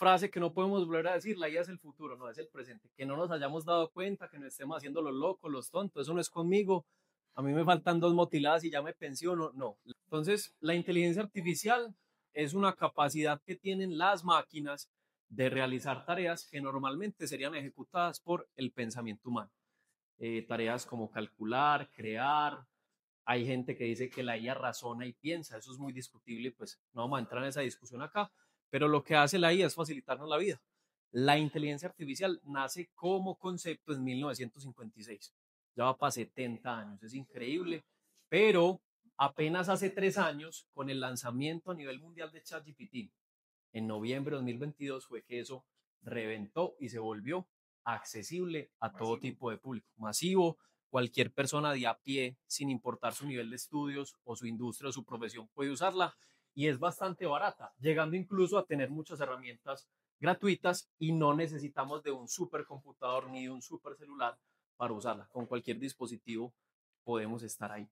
frase que no podemos volver a decir, la IA es el futuro, no es el presente. Que no nos hayamos dado cuenta, que no estemos haciendo los locos, los tontos, eso no es conmigo. A mí me faltan 2 motiladas y ya me pensiono, no. Entonces, la inteligencia artificial es una capacidad que tienen las máquinas de realizar tareas que normalmente serían ejecutadas por el pensamiento humano. Tareas como calcular, crear. Hay gente que dice que la IA razona y piensa, eso es muy discutible, pues no vamos a entrar en esa discusión acá, pero lo que hace la IA es facilitarnos la vida. La inteligencia artificial nace como concepto en 1956, ya va para 70 años, es increíble, pero apenas hace 3 años, con el lanzamiento a nivel mundial de ChatGPT, en noviembre de 2022 fue que eso reventó y se volvió accesible a todo tipo de público, masivo. Cualquier persona de a pie, sin importar su nivel de estudios o su industria o su profesión, puede usarla y es bastante barata, llegando incluso a tener muchas herramientas gratuitas y no necesitamos de un supercomputador ni de un supercelular para usarla. Con cualquier dispositivo podemos estar ahí.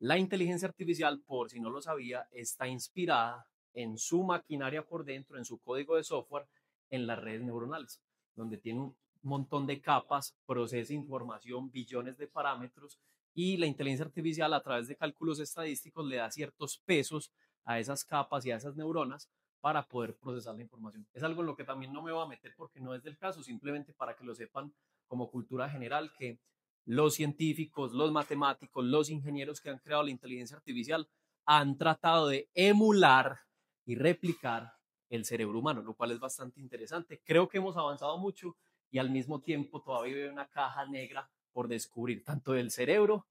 La inteligencia artificial, por si no lo sabía, está inspirada en su maquinaria por dentro, en su código de software, en las redes neuronales, donde tiene un montón de capas, procesa información, billones de parámetros y la inteligencia artificial a través de cálculos estadísticos le da ciertos pesos a esas capas y a esas neuronas para poder procesar la información. Es algo en lo que también no me voy a meter porque no es del caso, simplemente para que lo sepan como cultura general, que los científicos, los matemáticos, los ingenieros que han creado la inteligencia artificial han tratado de emular y replicar el cerebro humano, lo cual es bastante interesante. Creo que hemos avanzado mucho y al mismo tiempo todavía hay una caja negra por descubrir, tanto del cerebro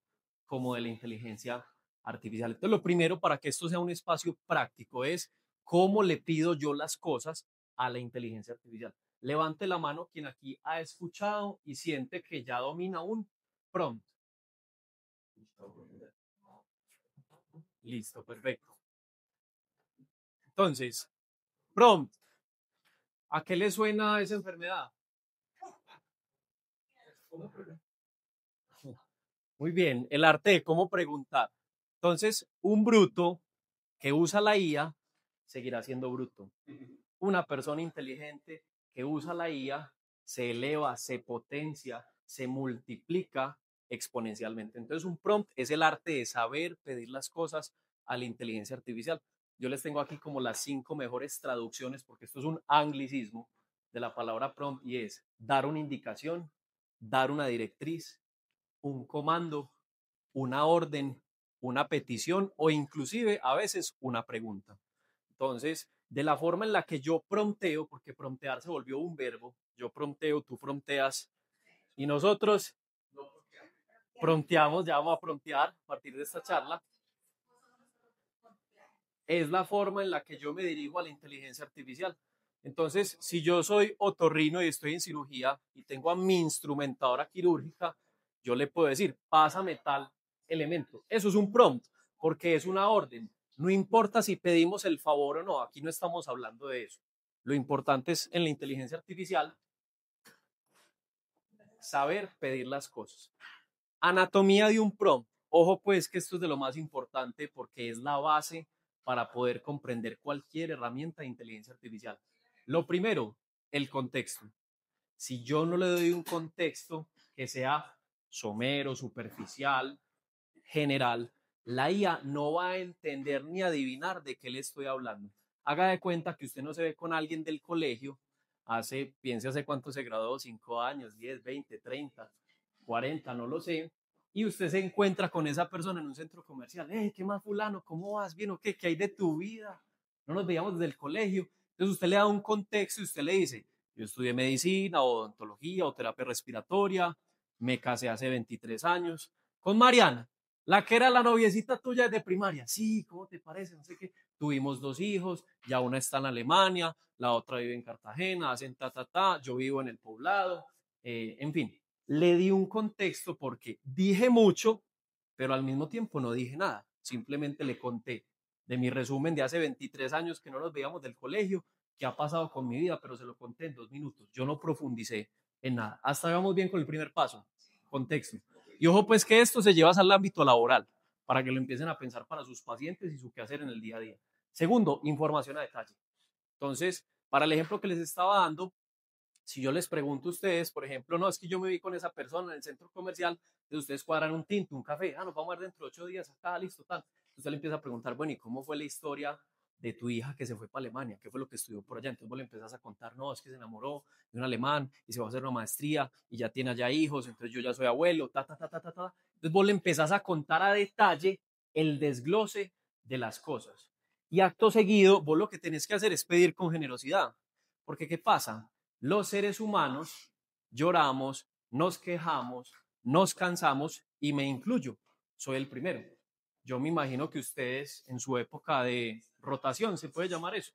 como de la inteligencia artificial. Entonces, lo primero para que esto sea un espacio práctico es cómo le pido yo las cosas a la inteligencia artificial. Levante la mano quien aquí ha escuchado y siente que ya domina un prompt. Listo, perfecto. Entonces, prompt. ¿A qué le suena esa enfermedad? Muy bien, el arte de cómo preguntar. Entonces, un bruto que usa la IA seguirá siendo bruto. Una persona inteligente que usa la IA se eleva, se potencia, se multiplica exponencialmente. Entonces, un prompt es el arte de saber pedir las cosas a la inteligencia artificial. Yo les tengo aquí como las 5 mejores traducciones, porque esto es un anglicismo de la palabra prompt y es dar una indicación, dar una directriz, un comando, una orden, una petición o inclusive a veces una pregunta. Entonces, de la forma en la que yo prompteo, porque promptear se volvió un verbo, yo prompteo, tú prompteas y nosotros prompteamos, ya vamos a promptear a partir de esta charla, es la forma en la que yo me dirijo a la inteligencia artificial. Entonces, si yo soy otorrino y estoy en cirugía y tengo a mi instrumentadora quirúrgica, yo le puedo decir, pásame tal elemento. Eso es un prompt, porque es una orden. No importa si pedimos el favor o no, aquí no estamos hablando de eso. Lo importante es en la inteligencia artificial saber pedir las cosas. Anatomía de un prompt. Ojo pues que esto es de lo más importante porque es la base para poder comprender cualquier herramienta de inteligencia artificial. Lo primero, el contexto. Si yo no le doy un contexto que sea somero, superficial, general, la IA no va a entender ni adivinar de qué le estoy hablando. Haga de cuenta que usted no se ve con alguien del colegio, piense hace cuánto se graduó, 5 años, 10, 20, 30, 40, no lo sé, y usted se encuentra con esa persona en un centro comercial. Hey, ¿qué más fulano? ¿Cómo vas? ¿Bien o qué? ¿Qué hay de tu vida? No nos veíamos desde el colegio. Entonces usted le da un contexto y usted le dice, yo estudié medicina, odontología o terapia respiratoria, me casé hace 23 años con Mariana, la que era la noviecita tuya de primaria. Sí, ¿cómo te parece? No sé qué. Tuvimos 2 hijos, ya una está en Alemania, la otra vive en Cartagena, hacen yo vivo en el poblado, en fin. Le di un contexto porque dije mucho, pero al mismo tiempo no dije nada. Simplemente le conté de mi resumen de hace 23 años que no nos veíamos del colegio, qué ha pasado con mi vida, pero se lo conté en 2 minutos. Yo no profundicé en nada. Hasta vamos bien con el primer paso, contexto. Y ojo pues que esto se lleva al ámbito laboral, para que lo empiecen a pensar para sus pacientes y su quehacer en el día a día. Segundo, información a detalle. Entonces, Para el ejemplo que les estaba dando, si yo les pregunto a ustedes, por ejemplo, no, es que yo me vi con esa persona en el centro comercial, entonces ustedes cuadran un tinto, un café, nos vamos a ver dentro de 8 días acá, listo, tal. Entonces usted le empieza a preguntar, bueno, ¿y cómo fue la historia de tu hija que se fue para Alemania? ¿Qué fue lo que estudió por allá? Entonces vos le empezás a contar, no, es que se enamoró de un alemán y se va a hacer una maestría y ya tiene allá hijos, entonces yo ya soy abuelo, ta, ta, ta, ta, ta, ta. Entonces vos le empezás a contar a detalle el desglose de las cosas. Y acto seguido, vos lo que tenés que hacer es pedir con generosidad. Porque ¿qué pasa? Los seres humanos lloramos, nos quejamos, nos cansamos y me incluyo, soy el primero. Yo me imagino que ustedes en su época de rotación, se puede llamar eso,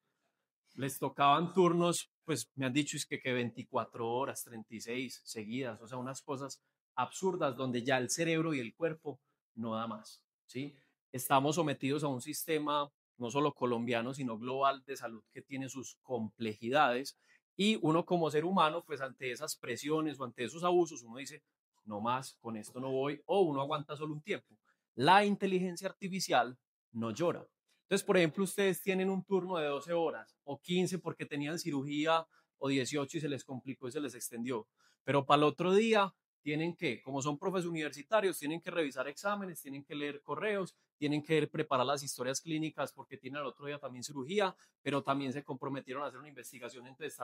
les tocaban turnos, pues me han dicho es que 24 horas, 36 seguidas, o sea, unas cosas absurdas donde ya el cerebro y el cuerpo no da más, ¿sí? Estamos sometidos a un sistema no solo colombiano, sino global de salud que tiene sus complejidades y uno como ser humano, pues ante esas presiones o ante esos abusos, uno dice, no más, con esto no voy, o uno aguanta solo un tiempo. La inteligencia artificial no llora. Entonces, por ejemplo, ustedes tienen un turno de 12 horas o 15 porque tenían cirugía o 18 y se les complicó y se les extendió. Pero para el otro día tienen que, como son profes universitarios, tienen que revisar exámenes, tienen que leer correos, tienen que preparar las historias clínicas porque tienen al otro día también cirugía, pero también se comprometieron a hacer una investigación, entonces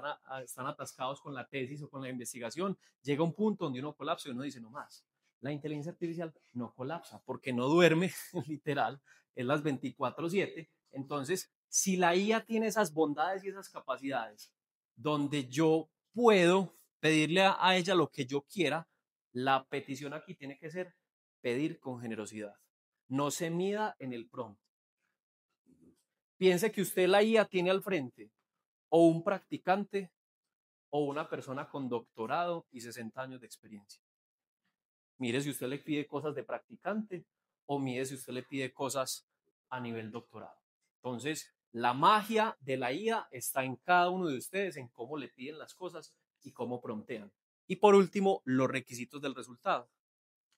están atascados con la tesis o con la investigación. Llega un punto donde uno colapsa y uno dice, no más. La inteligencia artificial no colapsa porque no duerme, literal, es las 24/7. Entonces, si la IA tiene esas bondades y esas capacidades, donde yo puedo pedirle a ella lo que yo quiera, la petición aquí tiene que ser pedir con generosidad. No se mida en el prompt. Piense que usted la IA tiene al frente o un practicante o una persona con doctorado y 60 años de experiencia. Mire si usted le pide cosas de practicante o mire si usted le pide cosas a nivel doctorado. Entonces, la magia de la IA está en cada uno de ustedes, en cómo le piden las cosas y cómo promptean. Y por último, los requisitos del resultado.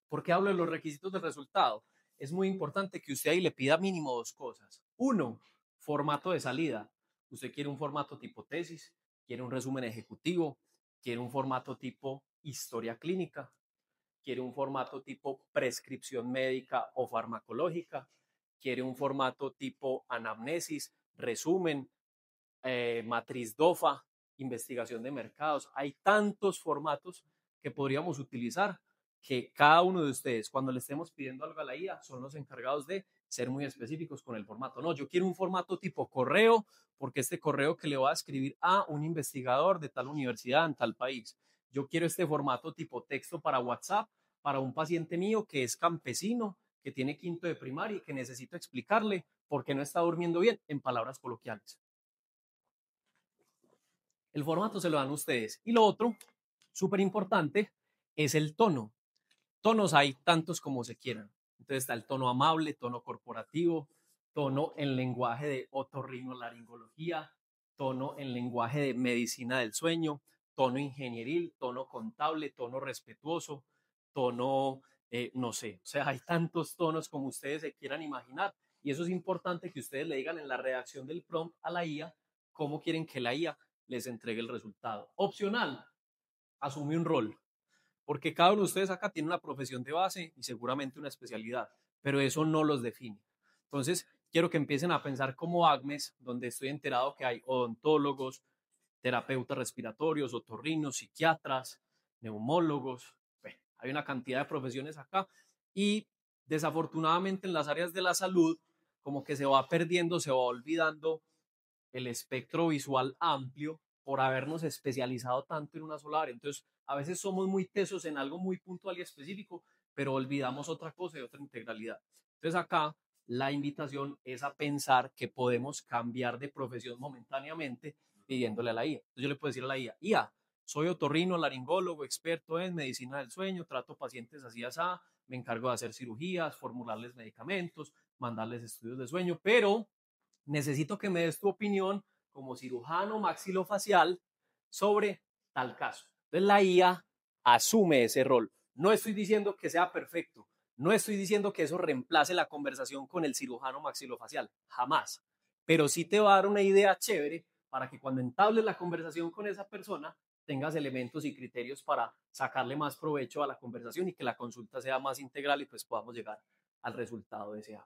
¿Por qué hablo de los requisitos del resultado? Es muy importante que usted ahí le pida mínimo dos cosas. Uno, formato de salida. Usted quiere un formato tipo tesis, quiere un resumen ejecutivo, quiere un formato tipo historia clínica, quiere un formato tipo prescripción médica o farmacológica, quiere un formato tipo anamnesis, resumen, matriz DOFA, investigación de mercados. Hay tantos formatos que podríamos utilizar que cada uno de ustedes, cuando le estemos pidiendo algo a la IA, son los encargados de ser muy específicos con el formato. No, yo quiero un formato tipo correo, porque este correo que le va a escribir a un investigador de tal universidad en tal país. Yo quiero este formato tipo texto para WhatsApp, para un paciente mío que es campesino, que tiene quinto de primaria y que necesito explicarle por qué no está durmiendo bien, en palabras coloquiales. El formato se lo dan ustedes. Y lo otro, súper importante, es el tono. Tonos hay tantos como se quieran. Entonces está el tono amable, tono corporativo, tono en lenguaje de otorrinolaringología, tono en lenguaje de medicina del sueño, tono ingenieril, tono contable, tono respetuoso, tono, no sé, o sea, hay tantos tonos como ustedes se quieran imaginar. Y eso es importante que ustedes le digan en la redacción del prompt a la IA cómo quieren que la IA les entregue el resultado. Opcional, asume un rol, porque cada uno de ustedes acá tiene una profesión de base y seguramente una especialidad, pero eso no los define. Entonces, quiero que empiecen a pensar como ACMES, donde estoy enterado que hay odontólogos, terapeutas respiratorios, otorrinos, psiquiatras, neumólogos, bueno, hay una cantidad de profesiones acá y desafortunadamente en las áreas de la salud como que se va perdiendo, se va olvidando el espectro visual amplio por habernos especializado tanto en una sola área. Entonces, a veces somos muy tesos en algo muy puntual y específico, pero olvidamos otra cosa y otra integralidad. Entonces, acá la invitación es a pensar que podemos cambiar de profesión momentáneamente pidiéndole a la IA. Entonces, yo le puedo decir a la IA, IA, soy otorrino, laringólogo, experto en medicina del sueño, trato pacientes así, así, me encargo de hacer cirugías, formularles medicamentos, mandarles estudios de sueño, pero necesito que me des tu opinión como cirujano maxilofacial sobre tal caso. Entonces la IA asume ese rol. No estoy diciendo que sea perfecto, no estoy diciendo que eso reemplace la conversación con el cirujano maxilofacial, jamás, pero sí te va a dar una idea chévere para que cuando entables la conversación con esa persona tengas elementos y criterios para sacarle más provecho a la conversación y que la consulta sea más integral y pues podamos llegar al resultado deseado.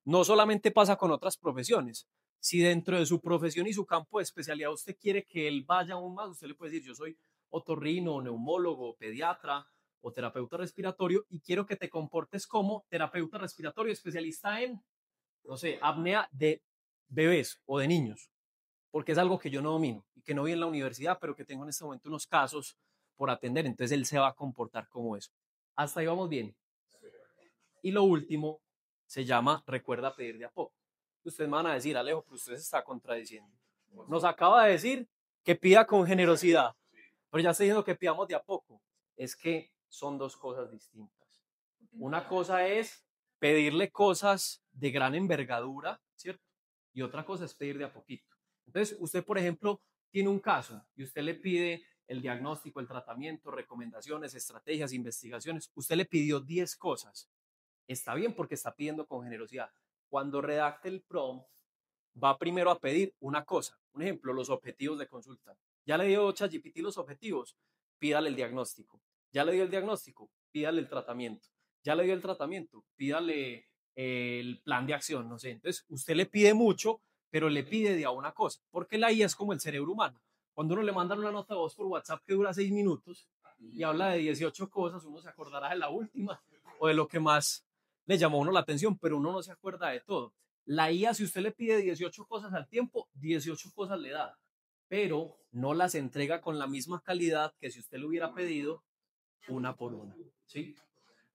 No solamente pasa con otras profesiones. Si dentro de su profesión y su campo de especialidad usted quiere que él vaya aún más, usted le puede decir, yo soy otorrino, neumólogo, pediatra o terapeuta respiratorio y quiero que te comportes como terapeuta respiratorio especialista en, no sé, apnea de bebés o de niños, porque es algo que yo no domino y que no vi en la universidad, pero que tengo en este momento unos casos por atender, entonces él se va a comportar como eso. Hasta ahí vamos bien. Y lo último se llama recuerda pedir de a poco. Ustedes me van a decir, Alejo, pero usted se está contradiciendo. Nos acaba de decir que pida con generosidad, pero ya está diciendo que pidamos de a poco. Es que son dos cosas distintas. Una cosa es pedirle cosas de gran envergadura, ¿cierto? Y otra cosa es pedir de a poquito. Entonces, usted, por ejemplo, tiene un caso y usted le pide el diagnóstico, el tratamiento, recomendaciones, estrategias, investigaciones. Usted le pidió 10 cosas. Está bien porque está pidiendo con generosidad. Cuando redacte el prompt, va primero a pedir una cosa. Un ejemplo, los objetivos de consulta. Ya le dio ChatGPT los objetivos, pídale el diagnóstico. Ya le dio el diagnóstico, pídale el tratamiento. Ya le dio el tratamiento, pídale el plan de acción, no sé. Entonces, usted le pide mucho, pero le pide de a una cosa, porque la IA es como el cerebro humano. Cuando uno le manda una nota de voz por WhatsApp que dura 6 minutos y habla de 18 cosas, uno se acordará de la última o de lo que más le llamó a uno la atención, pero uno no se acuerda de todo. La IA, si usted le pide 18 cosas al tiempo, 18 cosas le da, pero no las entrega con la misma calidad que si usted le hubiera pedido una por una, ¿sí?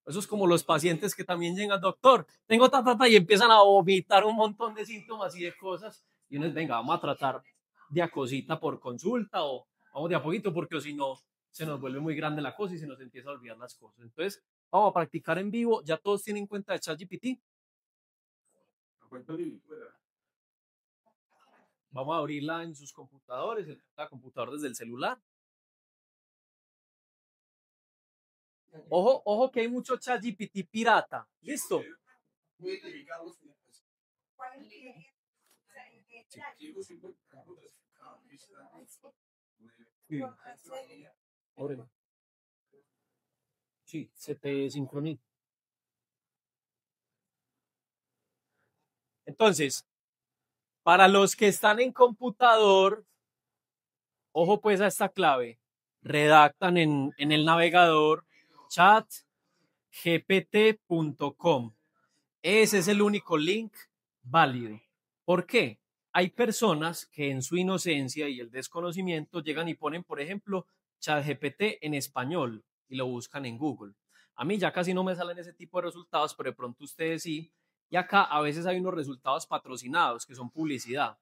Eso es como los pacientes que también llegan al doctor, tengo y empiezan a vomitar un montón de síntomas y de cosas, y uno es, venga, vamos a tratar de a cosita por consulta o vamos de a poquito, porque si no, se nos vuelve muy grande la cosa y se nos empieza a olvidar las cosas. Entonces, vamos a practicar en vivo. ¿Ya todos tienen cuenta de ChatGPT? Vamos a abrirla en sus computadores, el computador desde el celular. Ojo, ojo que hay mucho ChatGPT pirata. ¿Listo? Sí. Sí, se te sincroniza. Entonces, para los que están en computador, ojo pues a esta clave. Redactan en el navegador chatgpt.com. Ese es el único link válido. ¿Por qué? Hay personas que en su inocencia y el desconocimiento llegan y ponen, por ejemplo, ChatGPT en español y lo buscan en Google. A mí ya casi no me salen ese tipo de resultados, pero de pronto ustedes sí. Y acá a veces hay unos resultados patrocinados que son publicidad.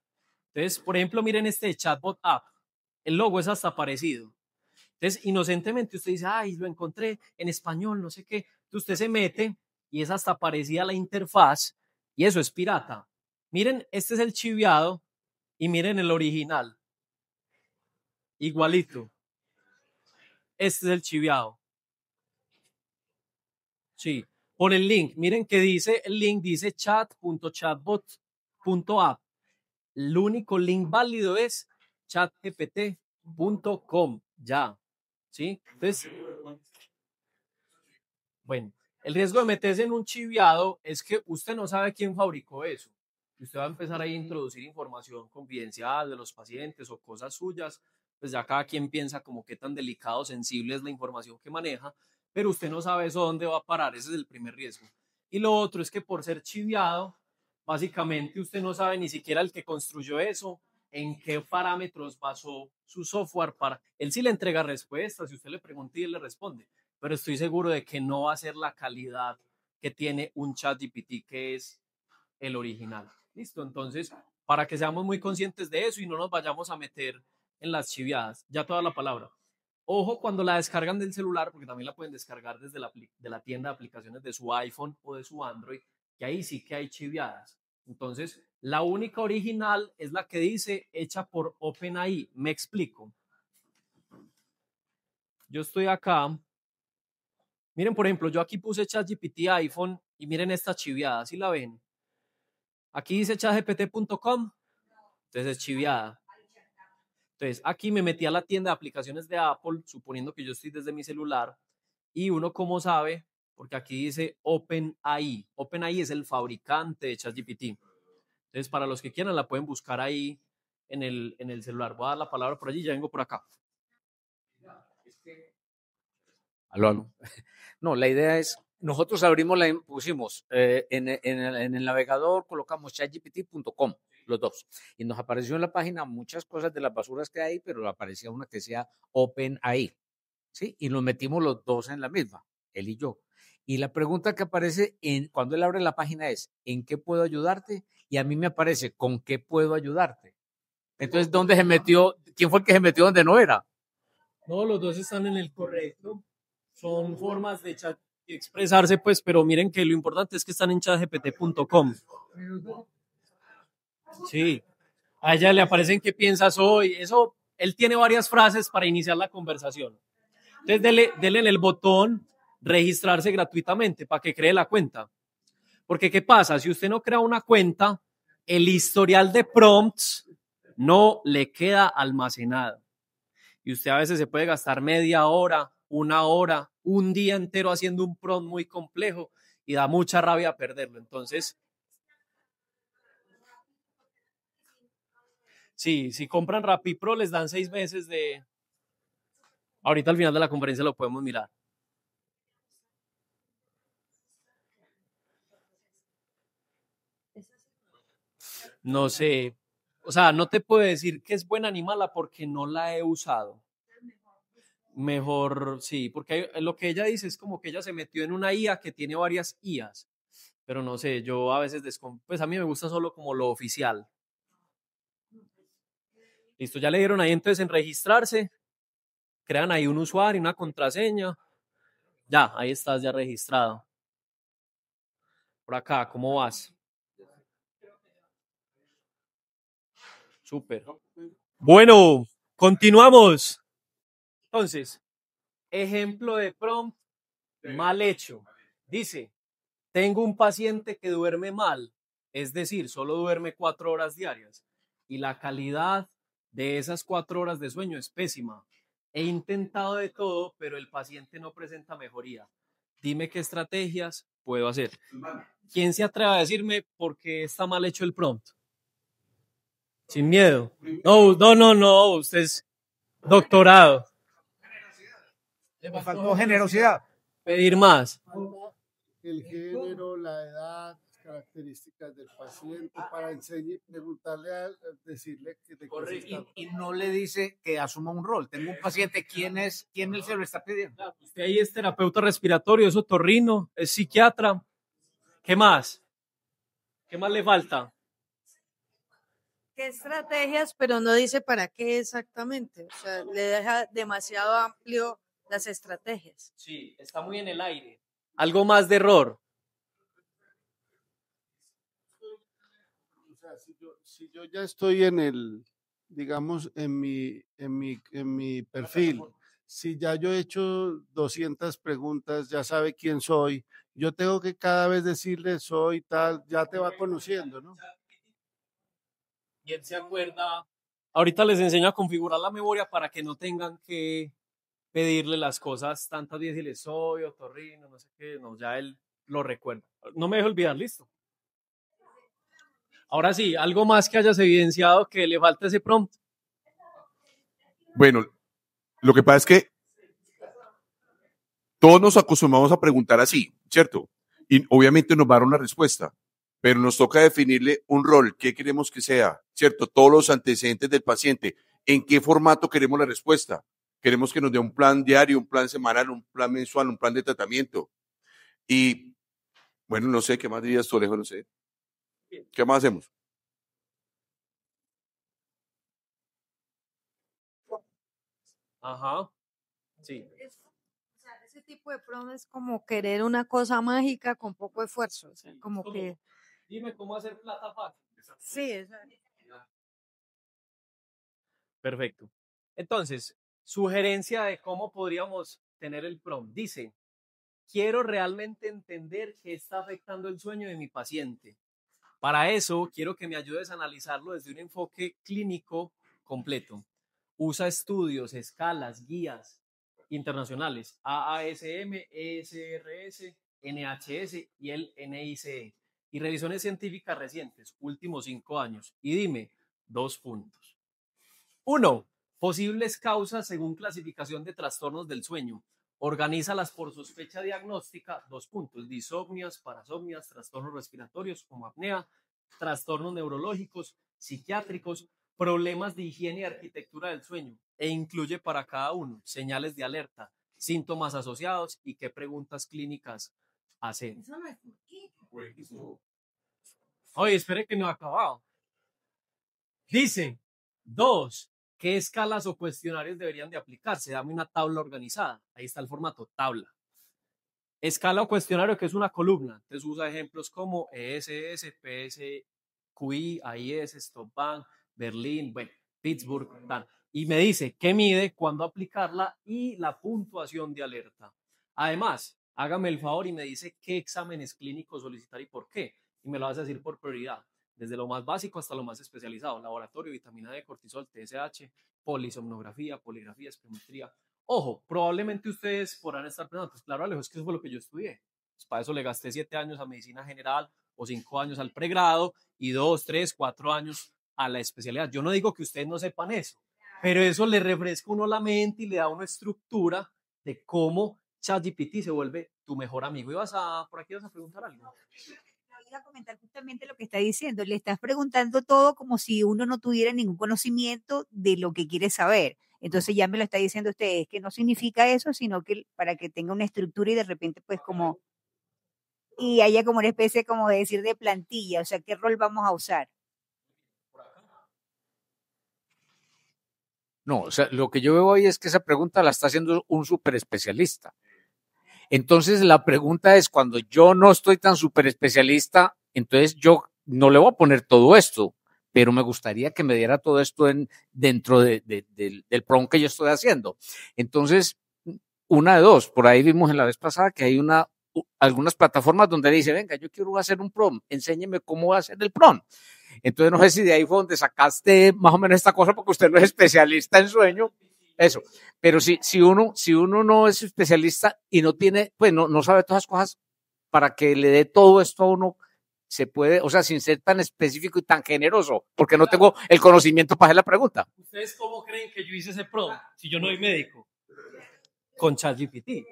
Entonces, por ejemplo, miren este chatbot app. El logo es hasta parecido. Entonces, inocentemente usted dice, ay, lo encontré en español, no sé qué. Entonces usted se mete y es hasta parecida a la interfaz y eso es pirata. Miren, este es el chiviado y miren el original. Igualito. Este es el chiviado. Sí. Por el link, miren que dice, el link dice chat.chatbot.app. El único link válido es chatgpt.com. Ya. ¿Sí? Entonces, bueno, el riesgo de meterse en un chiviado es que usted no sabe quién fabricó eso. Usted va a empezar ahí a introducir información confidencial de los pacientes o cosas suyas, pues ya cada quien piensa como qué tan delicado o sensible es la información que maneja, pero usted no sabe eso dónde va a parar, ese es el primer riesgo. Y lo otro es que por ser chiviado, básicamente usted no sabe ni siquiera el que construyó eso, en qué parámetros basó su software para... Él sí le entrega respuestas, si usted le pregunta y él le responde, pero estoy seguro de que no va a ser la calidad que tiene un ChatGPT que es el original. Listo, entonces, para que seamos muy conscientes de eso y no nos vayamos a meter en las chiviadas, ya toda la palabra. Ojo cuando la descargan del celular, porque también la pueden descargar desde de la tienda de aplicaciones de su iPhone o de su Android, que ahí sí que hay chiviadas. Entonces, la única original es la que dice hecha por OpenAI. Me explico. Yo estoy acá. Miren, por ejemplo, yo aquí puse ChatGPT iPhone y miren esta chiviada, ¿sí la ven? Aquí dice chatgpt.com, entonces es chiviada. Entonces, aquí me metí a la tienda de aplicaciones de Apple, suponiendo que yo estoy desde mi celular, y uno como sabe, porque aquí dice OpenAI. OpenAI es el fabricante de ChatGPT. Entonces, para los que quieran, la pueden buscar ahí en el celular. Voy a dar la palabra por allí, ya vengo por acá. Aló, aló. No, la idea es, nosotros pusimos en el navegador, colocamos chatgpt.com, los dos, y nos apareció en la página muchas cosas de las basuras que hay, pero aparecía una que decía OpenAI, ¿sí? Y nos metimos los dos en la misma, él y yo. Y la pregunta que aparece cuando él abre la página es, ¿en qué puedo ayudarte? Y a mí me aparece, ¿con qué puedo ayudarte? Entonces, ¿dónde se metió? ¿Quién fue el que se metió donde no era? No, los dos están en el correcto. Son formas de expresarse, pues, pero miren que lo importante es que están en chatgpt.com. Sí, a ella le aparecen qué piensas hoy. Eso, él tiene varias frases para iniciar la conversación. Entonces, dele en el botón registrarse gratuitamente para que cree la cuenta. Porque, ¿qué pasa? Si usted no crea una cuenta, el historial de prompts no le queda almacenado. Y usted a veces se puede gastar media hora, una hora, un día entero haciendo un prompt muy complejo y da mucha rabia perderlo. Entonces, sí, si compran RappiPro les dan 6 meses de... Ahorita al final de la conferencia lo podemos mirar. No sé, o sea, no te puedo decir que es buena ni mala porque no la he usado. Mejor, sí, porque lo que ella dice es como que ella se metió en una IA que tiene varias IAs, pero no sé, yo a veces pues a mí me gusta solo como lo oficial. Listo, ya le dieron ahí entonces en registrarse, crean ahí un usuario, una contraseña, ya, ahí estás ya registrado. Por acá, ¿cómo vas? Súper. Bueno, continuamos. Entonces, ejemplo de prompt mal hecho. Dice, tengo un paciente que duerme mal, es decir, solo duerme 4 horas diarias y la calidad de esas 4 horas de sueño es pésima. He intentado de todo, pero el paciente no presenta mejoría. Dime qué estrategias puedo hacer. ¿Quién se atreve a decirme por qué está mal hecho el prompt? Sin miedo. No, no, no, no, usted es doctorado. Me faltó generosidad. Pedir más. El género, la edad, las características del paciente para preguntarle, decirle que de qué se está. Y no le dice que asuma un rol. Tengo un paciente, ¿quién él se lo está pidiendo? Usted ahí es terapeuta respiratorio, es otorrino, es psiquiatra. ¿Qué más? ¿Qué más le falta? ¿Qué estrategias? Pero no dice para qué exactamente. O sea, le deja demasiado amplio las estrategias. Sí, está muy en el aire. Algo más de error. O sea, si yo ya estoy en el, digamos, en mi perfil, si ya yo he hecho 200 preguntas, ya sabe quién soy, yo tengo que cada vez decirle soy tal, ya te va conociendo, ¿no? Y él se acuerda. Ahorita les enseño a configurar la memoria para que no tengan que pedirle las cosas tantas veces y les soy otorrino, no sé qué, no, ya él lo recuerda. No me dejo olvidar, listo. Ahora sí, algo más que hayas evidenciado que le falta ese prompt. Bueno, lo que pasa es que todos nos acostumbramos a preguntar así, ¿cierto? Y obviamente nos va a dar una respuesta, pero nos toca definirle un rol, qué queremos que sea, ¿cierto? Todos los antecedentes del paciente, en qué formato queremos la respuesta. Queremos que nos dé un plan diario, un plan semanal, un plan mensual, un plan de tratamiento. Y, bueno, no sé, ¿qué más dirías tú, Alejo? No sé. ¿Qué más hacemos? Ajá, sí. O sea, ese tipo de prompt es como querer una cosa mágica con poco esfuerzo. O sea, Sí, como que. Dime cómo hacer plata fácil. Sí, Perfecto. Entonces, sugerencia de cómo podríamos tener el prompt. Dice, quiero realmente entender qué está afectando el sueño de mi paciente. Para eso, quiero que me ayudes a analizarlo desde un enfoque clínico completo. usa estudios, escalas, guías internacionales, AASM, ESRS, NHS y el NICE, y revisiones científicas recientes, últimos 5 años. Y dime, 2 puntos. 1. Posibles causas según clasificación de trastornos del sueño. Organízalas por sospecha diagnóstica, 2 puntos. Disomnias, parasomnias, trastornos respiratorios como apnea, trastornos neurológicos, psiquiátricos, problemas de higiene y arquitectura del sueño, e incluye para cada uno señales de alerta, síntomas asociados y qué preguntas clínicas hacer. Oye, espere que no ha acabado. Dice, 2. ¿Qué escalas o cuestionarios deberían de aplicarse? Dame una tabla organizada. Ahí está el formato, tabla. Escala o cuestionario, que es una columna. Entonces usa ejemplos como ESS, PSQI, AIS, Stop-Bank, Berlín, bueno, Pittsburgh, tal. Y me dice qué mide, cuándo aplicarla y la puntuación de alerta. Además, hágame el favor y me dice qué exámenes clínicos solicitar y por qué. Y me lo vas a decir por prioridad, desde lo más básico hasta lo más especializado. Laboratorio, vitamina D, cortisol, TSH, polisomnografía, poligrafía, espirometría. Ojo, probablemente ustedes podrán estar pensando, pues claro, Alejo, es que eso fue lo que yo estudié. Pues para eso le gasté 7 años a medicina general o 5 años al pregrado y 2, 3, 4 años a la especialidad. Yo no digo que ustedes no sepan eso, pero eso le refresca uno la mente y le da una estructura de cómo ChatGPT se vuelve tu mejor amigo. Por aquí vas a preguntar algo. Iba a comentar justamente lo que está diciendo. Le estás preguntando todo como si uno no tuviera ningún conocimiento de lo que quiere saber. Entonces ya me lo está diciendo usted, es que no significa eso, sino que para que tenga una estructura y de repente pues como, y haya como una especie como de decir de plantilla, o sea, ¿qué rol vamos a usar? No, o sea, lo que yo veo hoy es que esa pregunta la está haciendo un súper especialista. Entonces la pregunta es, cuando yo no estoy tan súper especialista, entonces yo no le voy a poner todo esto, pero me gustaría que me diera todo esto dentro del prompt que yo estoy haciendo. Entonces, una de dos, por ahí vimos en la vez pasada que hay algunas plataformas donde dice, venga, yo quiero hacer un prompt, enséñeme cómo hacer el prompt. Entonces no sé si de ahí fue donde sacaste más o menos esta cosa, porque usted no es especialista en sueño, eso. Pero si uno no es especialista y no tiene, pues no sabe todas las cosas, para que le dé todo esto a uno, se puede, o sea, sin ser tan específico y tan generoso, porque no tengo el conocimiento para hacer la pregunta. ¿Ustedes cómo creen que yo hice ese prompt si yo no soy médico? Con ChatGPT.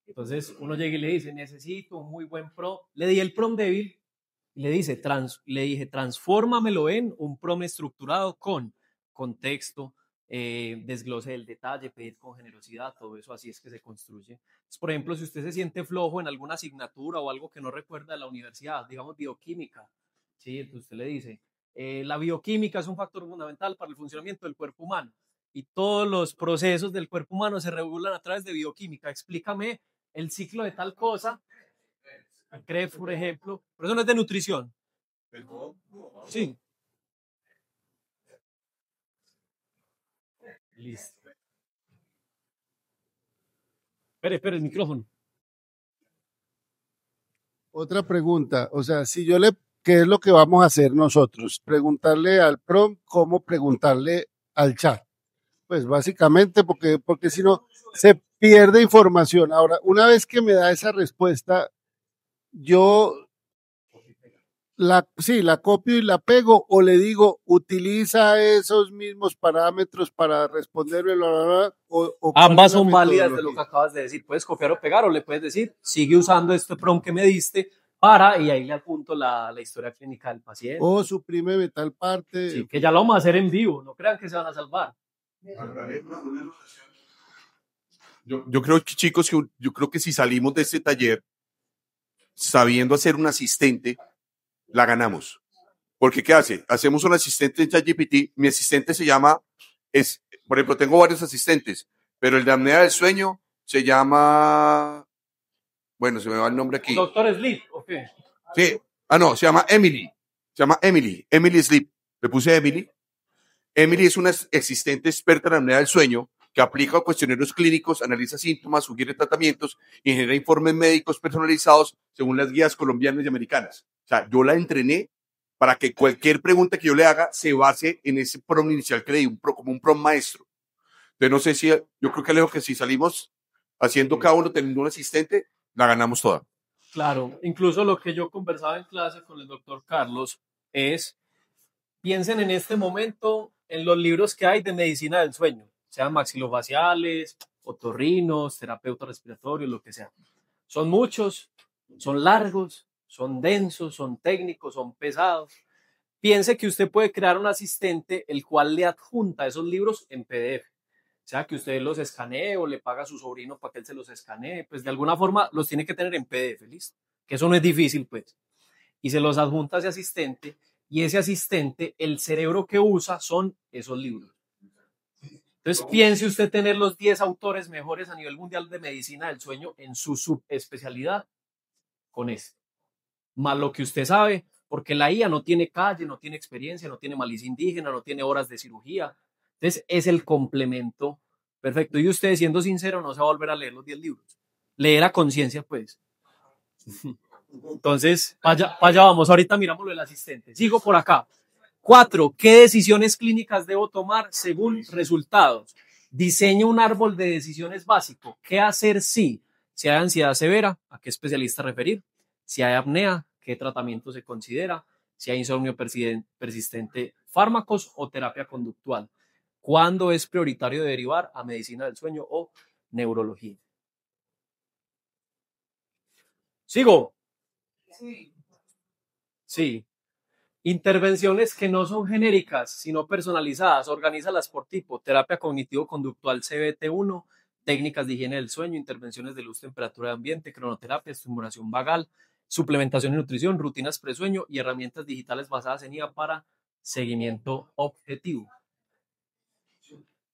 Entonces uno llega y le dice, necesito un muy buen prompt. Le di el prompt débil y le dije, transfórmamelo en un prompt estructurado con contexto, desglose del detalle, pedir con generosidad, todo eso, así es que se construye. Entonces, por ejemplo, si usted se siente flojo en alguna asignatura o algo que no recuerda de la universidad, digamos bioquímica, ¿sí? Entonces usted le dice, la bioquímica es un factor fundamental para el funcionamiento del cuerpo humano y todos los procesos del cuerpo humano se regulan a través de bioquímica. Explícame el ciclo de tal cosa, CREF, por ejemplo, pero eso no es de nutrición. Sí. Listo. Espere, el micrófono. Otra pregunta, o sea, ¿qué es lo que vamos a hacer nosotros? Preguntarle al prompt cómo preguntarle al chat. Pues básicamente porque si no se pierde información. Ahora, una vez que me da esa respuesta, yo la copio y la pego, o le digo, utiliza esos mismos parámetros para responderme, o ambas son válidas de lo que acabas de decir. Puedes copiar o pegar, o le puedes decir, sigue usando este prompt que me diste y ahí le apunto la historia clínica del paciente. O suprímeme tal parte. Sí, que ya lo vamos a hacer en vivo, no crean que se van a salvar. Yo creo que, chicos, yo creo que si salimos de este taller sabiendo hacer un asistente, la ganamos. Porque ¿qué hace? Hacemos un asistente en ChatGPT. Mi asistente se llama, por ejemplo, tengo varios asistentes, pero el de apnea del sueño se llama, bueno, se me va el nombre aquí. Doctor Sleep, ¿o qué? Sí, no, se llama Emily. Emily Sleep. Le puse Emily. Emily es una asistente experta en apnea del sueño que aplica cuestionarios clínicos, analiza síntomas, sugiere tratamientos y genera informes médicos personalizados según las guías colombianas y americanas. O sea, yo la entrené para que cualquier pregunta que yo le haga se base en ese prompt inicial que le di, como un prompt maestro. Entonces, no sé si, yo creo que Alejo, que si salimos haciendo cada uno, teniendo un asistente, la ganamos toda. Claro, incluso lo que yo conversaba en clase con el doctor Carlos es, piensen en este momento en los libros que hay de medicina del sueño, sean maxilofaciales, otorrinos, terapeutas respiratorios, lo que sea. Son muchos, son largos, son densos, son técnicos, son pesados. Piense que usted puede crear un asistente el cual le adjunta esos libros en PDF. O sea, que usted los escanee o le paga a su sobrino para que él se los escanee, pues de alguna forma los tiene que tener en PDF, ¿listo? Que eso no es difícil, pues. Y se los adjunta a ese asistente, y ese asistente, el cerebro que usa son esos libros. Entonces, piense usted tener los 10 autores mejores a nivel mundial de medicina del sueño en su subespecialidad con esto. Más lo que usted sabe, porque la IA no tiene calle, no tiene experiencia, no tiene malicia indígena, no tiene horas de cirugía. Entonces, es el complemento perfecto. Y usted, siendo sincero, no se va a volver a leer los 10 libros. Leer a conciencia, pues. Entonces, para allá vamos. Ahorita miramos lo del asistente. Sigo por acá. 4. ¿Qué decisiones clínicas debo tomar según resultados? Diseño un árbol de decisiones básico. ¿Qué hacer si hay ansiedad severa? ¿A qué especialista referir? Si hay apnea, ¿qué tratamiento se considera? Si hay insomnio persistente, fármacos o terapia conductual. ¿Cuándo es prioritario derivar a medicina del sueño o neurología? ¿Sigo? Sí. Intervenciones que no son genéricas, sino personalizadas. Organízalas por tipo. Terapia cognitivo-conductual CBT1, técnicas de higiene del sueño, intervenciones de luz, temperatura de ambiente, cronoterapia, estimulación vagal, suplementación y nutrición, rutinas presueño y herramientas digitales basadas en IA para seguimiento objetivo.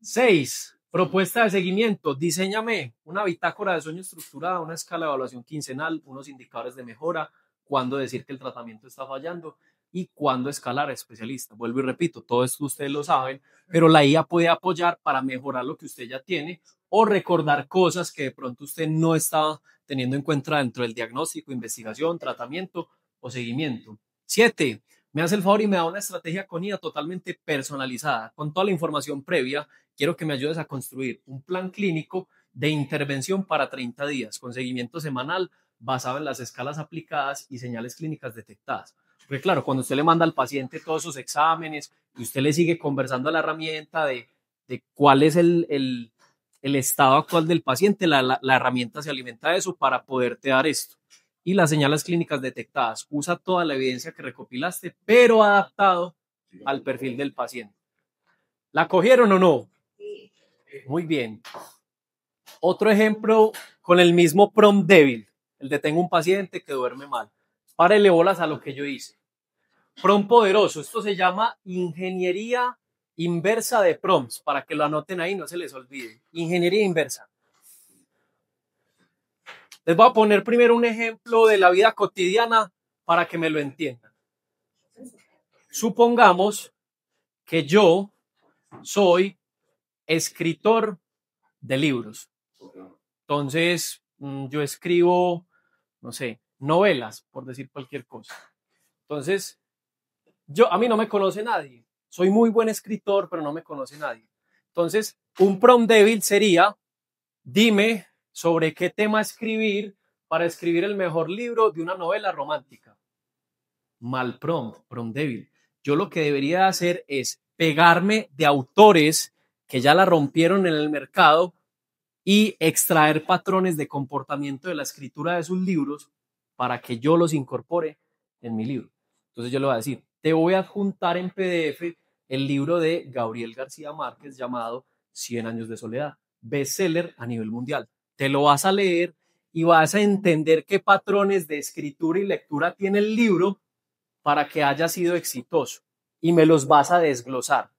6. Propuesta de seguimiento. Diséñame una bitácora de sueño estructurada, una escala de evaluación quincenal, unos indicadores de mejora, cuándo decir que el tratamiento está fallando y cuándo escalar a especialista. Vuelvo y repito, todo esto ustedes lo saben, pero la IA puede apoyar para mejorar lo que usted ya tiene o recordar cosas que de pronto usted no estaba teniendo en cuenta dentro del diagnóstico, investigación, tratamiento o seguimiento. 7. Me hace el favor y me da una estrategia con IA totalmente personalizada. Con toda la información previa, quiero que me ayudes a construir un plan clínico de intervención para 30 días, con seguimiento semanal basado en las escalas aplicadas y señales clínicas detectadas. Porque claro, cuando usted le manda al paciente todos sus exámenes y usted le sigue conversando a la herramienta de cuál es el estado actual del paciente, la herramienta se alimenta de eso para poderte dar esto. Y las señales clínicas detectadas. Usa toda la evidencia que recopilaste, pero adaptado al perfil del paciente. ¿La cogieron o no? Muy bien. Otro ejemplo con el mismo prompt débil. El de tengo un paciente que duerme mal. Párele bolas a lo que yo hice. Prompt poderoso. Esto se llama ingeniería inversa de prompts. Para que lo anoten ahí, no se les olvide. Ingeniería inversa. Les voy a poner primero un ejemplo de la vida cotidiana para que me lo entiendan. Supongamos que yo soy escritor de libros. Entonces, yo escribo, no sé, novelas, por decir cualquier cosa. Entonces, a mí no me conoce nadie. Soy muy buen escritor, pero no me conoce nadie. Entonces, un prompt débil sería, dime sobre qué tema escribir para escribir el mejor libro de una novela romántica. Mal prompt débil. Yo lo que debería hacer es pegarme de autores que ya la rompieron en el mercado y extraer patrones de comportamiento de la escritura de sus libros para que yo los incorpore en mi libro. Entonces yo le voy a decir, te voy a adjuntar en PDF el libro de Gabriel García Márquez llamado 100 años de soledad, bestseller a nivel mundial. Te lo vas a leer y vas a entender qué patrones de escritura y lectura tiene el libro para que haya sido exitoso y me los vas a desglosar.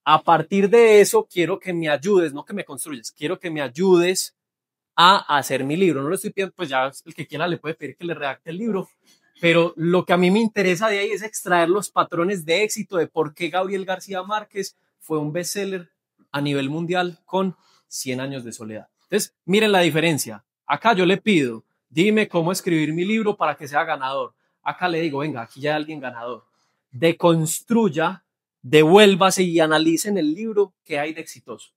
A partir de eso, quiero que me ayudes, no que me construyas, quiero que me ayudes a hacer mi libro. No le estoy pidiendo, pues ya el que quiera le puede pedir que le redacte el libro, pero lo que a mí me interesa de ahí es extraer los patrones de éxito de por qué Gabriel García Márquez fue un bestseller a nivel mundial con 100 años de soledad. Entonces, miren la diferencia. Acá yo le pido, dime cómo escribir mi libro para que sea ganador. Acá le digo, venga, aquí ya hay alguien ganador. Deconstruya, devuélvase y analice en el libro qué hay de exitoso.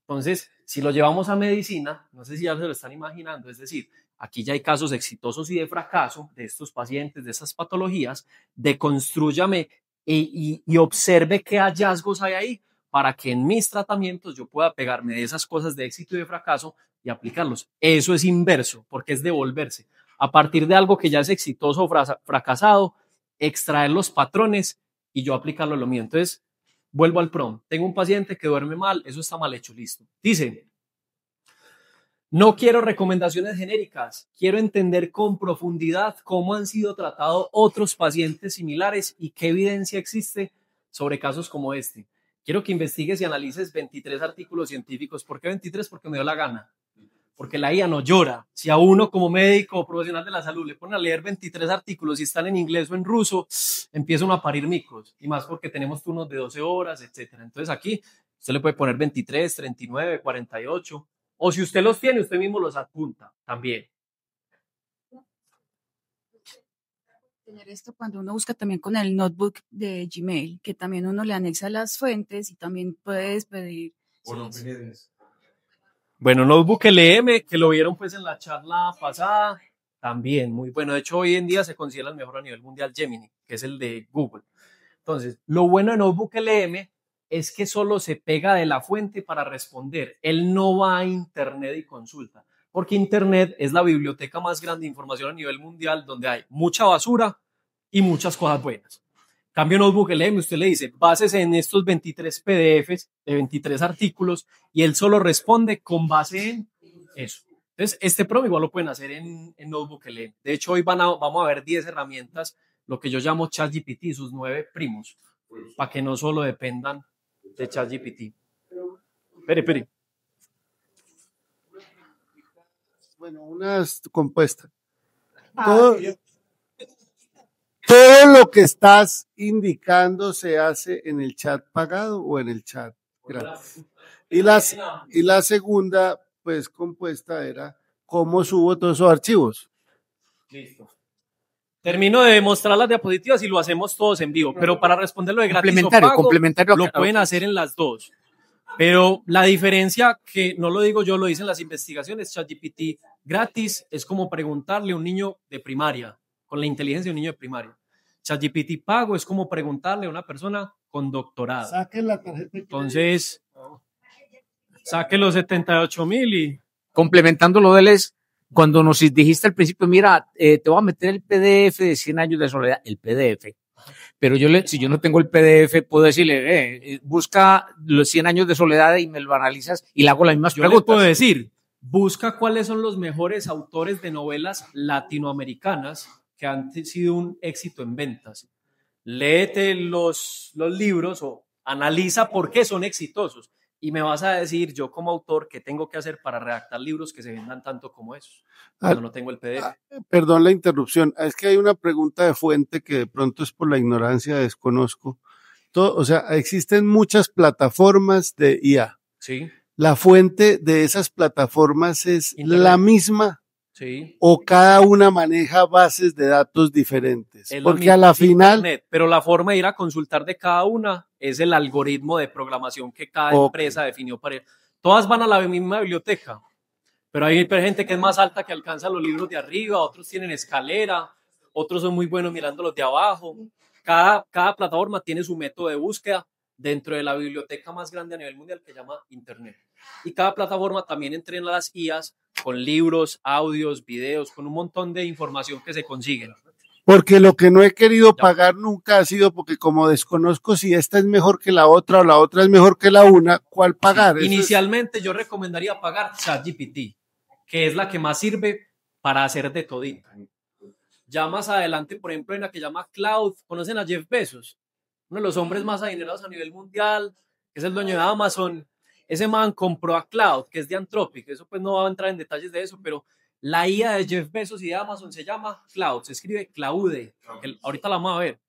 Entonces, si lo llevamos a medicina, no sé si ya se lo están imaginando, es decir, aquí ya hay casos exitosos y de fracaso de estos pacientes, de estas patologías, deconstrúyame y observe qué hallazgos hay ahí para que en mis tratamientos yo pueda pegarme de esas cosas de éxito y de fracaso y aplicarlos. Eso es inverso, porque es devolverse. A partir de algo que ya es exitoso o fracasado, extraer los patrones y yo aplicarlo a lo mío. Entonces, vuelvo al prompt. Tengo un paciente que duerme mal, eso está mal hecho, listo. Dice, no quiero recomendaciones genéricas, quiero entender con profundidad cómo han sido tratados otros pacientes similares y qué evidencia existe sobre casos como este. Quiero que investigues y analices 23 artículos científicos. ¿Por qué 23? Porque me dio la gana. Porque la IA no llora. Si a uno como médico o profesional de la salud le ponen a leer 23 artículos y están en inglés o en ruso, empieza uno a parir micos. Y más porque tenemos turnos de 12 horas, etc. Entonces aquí usted le puede poner 23, 39, 48. O si usted los tiene, usted mismo los adjunta también. Tener esto cuando uno busca también con el notebook de Gmail, que también uno le anexa las fuentes y también puedes pedir. Bueno, Notebook LM, que lo vieron pues en la charla pasada, también muy bueno. De hecho, hoy en día se considera el mejor a nivel mundial Gemini, que es el de Google. Entonces, lo bueno de Notebook LM es que solo se pega de la fuente para responder. Él no va a Internet y consulta, porque Internet es la biblioteca más grande de información a nivel mundial donde hay mucha basura y muchas cosas buenas. Cambio Notebook LM, usted le dice, básese en estos 23 PDFs de 23 artículos y él solo responde con base en eso. Entonces, este prompt igual lo pueden hacer en Notebook LM. De hecho, hoy vamos a ver 10 herramientas, lo que yo llamo ChatGPT, sus 9 primos, para que no solo dependan de ChatGPT. Espere. Bueno, una compuesta. Todo lo que estás indicando se hace en el chat pagado o en el chat gratis. Y la segunda, pues, compuesta era cómo subo todos esos archivos. Listo. Termino de mostrar las diapositivas y lo hacemos todos en vivo, pero para responderlo de gratis o pago, complementario lo pueden hacer en las dos. Pero la diferencia, que no lo digo yo, lo dicen las investigaciones, ChatGPT gratis es como preguntarle a un niño de primaria, con la inteligencia de un niño de primaria. ChatGPT pago es como preguntarle a una persona con doctorado. Saquen la tarjeta. Entonces, saque los 78,000 y... Complementando lo de él es, cuando nos dijiste al principio, mira, te voy a meter el PDF de 100 años de soledad, el PDF. Pero si yo no tengo el PDF, puedo decirle, busca los 100 años de soledad y me lo analizas y le hago las mismas preguntas. Yo le puedo decir, busca cuáles son los mejores autores de novelas latinoamericanas que han sido un éxito en ventas. Léete los libros o analiza por qué son exitosos y me vas a decir yo como autor qué tengo que hacer para redactar libros que se vendan tanto como esos, cuando no tengo el PDF. Perdón la interrupción, es que hay una pregunta de fuente que de pronto es por la ignorancia, desconozco. O sea, existen muchas plataformas de IA. Sí. ¿La fuente de esas plataformas es Internet. la misma? Sí. ¿O cada una maneja bases de datos diferentes? Es Porque a la final... Internet, pero la forma de ir a consultar de cada una es el algoritmo de programación que cada empresa definió para él. Todas van a la misma biblioteca, pero hay gente que es más alta que alcanza los libros de arriba, otros tienen escalera, otros son muy buenos mirando los de abajo. Cada plataforma tiene su método de búsqueda dentro de la biblioteca más grande a nivel mundial que se llama Internet. Y cada plataforma también entrena las IAs con libros, audios, videos, con un montón de información que se consiguen. Porque lo que no he querido pagar nunca ha sido porque como desconozco si esta es mejor que la otra o la otra es mejor que la una, ¿cuál pagar? Sí, inicialmente yo recomendaría pagar ChatGPT, que es la que más sirve para hacer de todito. Ya más adelante, por ejemplo, en la que llama Cloud, ¿conocen a Jeff Bezos? Uno de los hombres más adinerados a nivel mundial, que es el dueño de Amazon. Ese man compró a Cloud, que es de Anthropic. Eso pues no va a entrar en detalles de eso, pero la IA de Jeff Bezos y de Amazon se llama Cloud, se escribe Claude, ahorita la vamos a ver.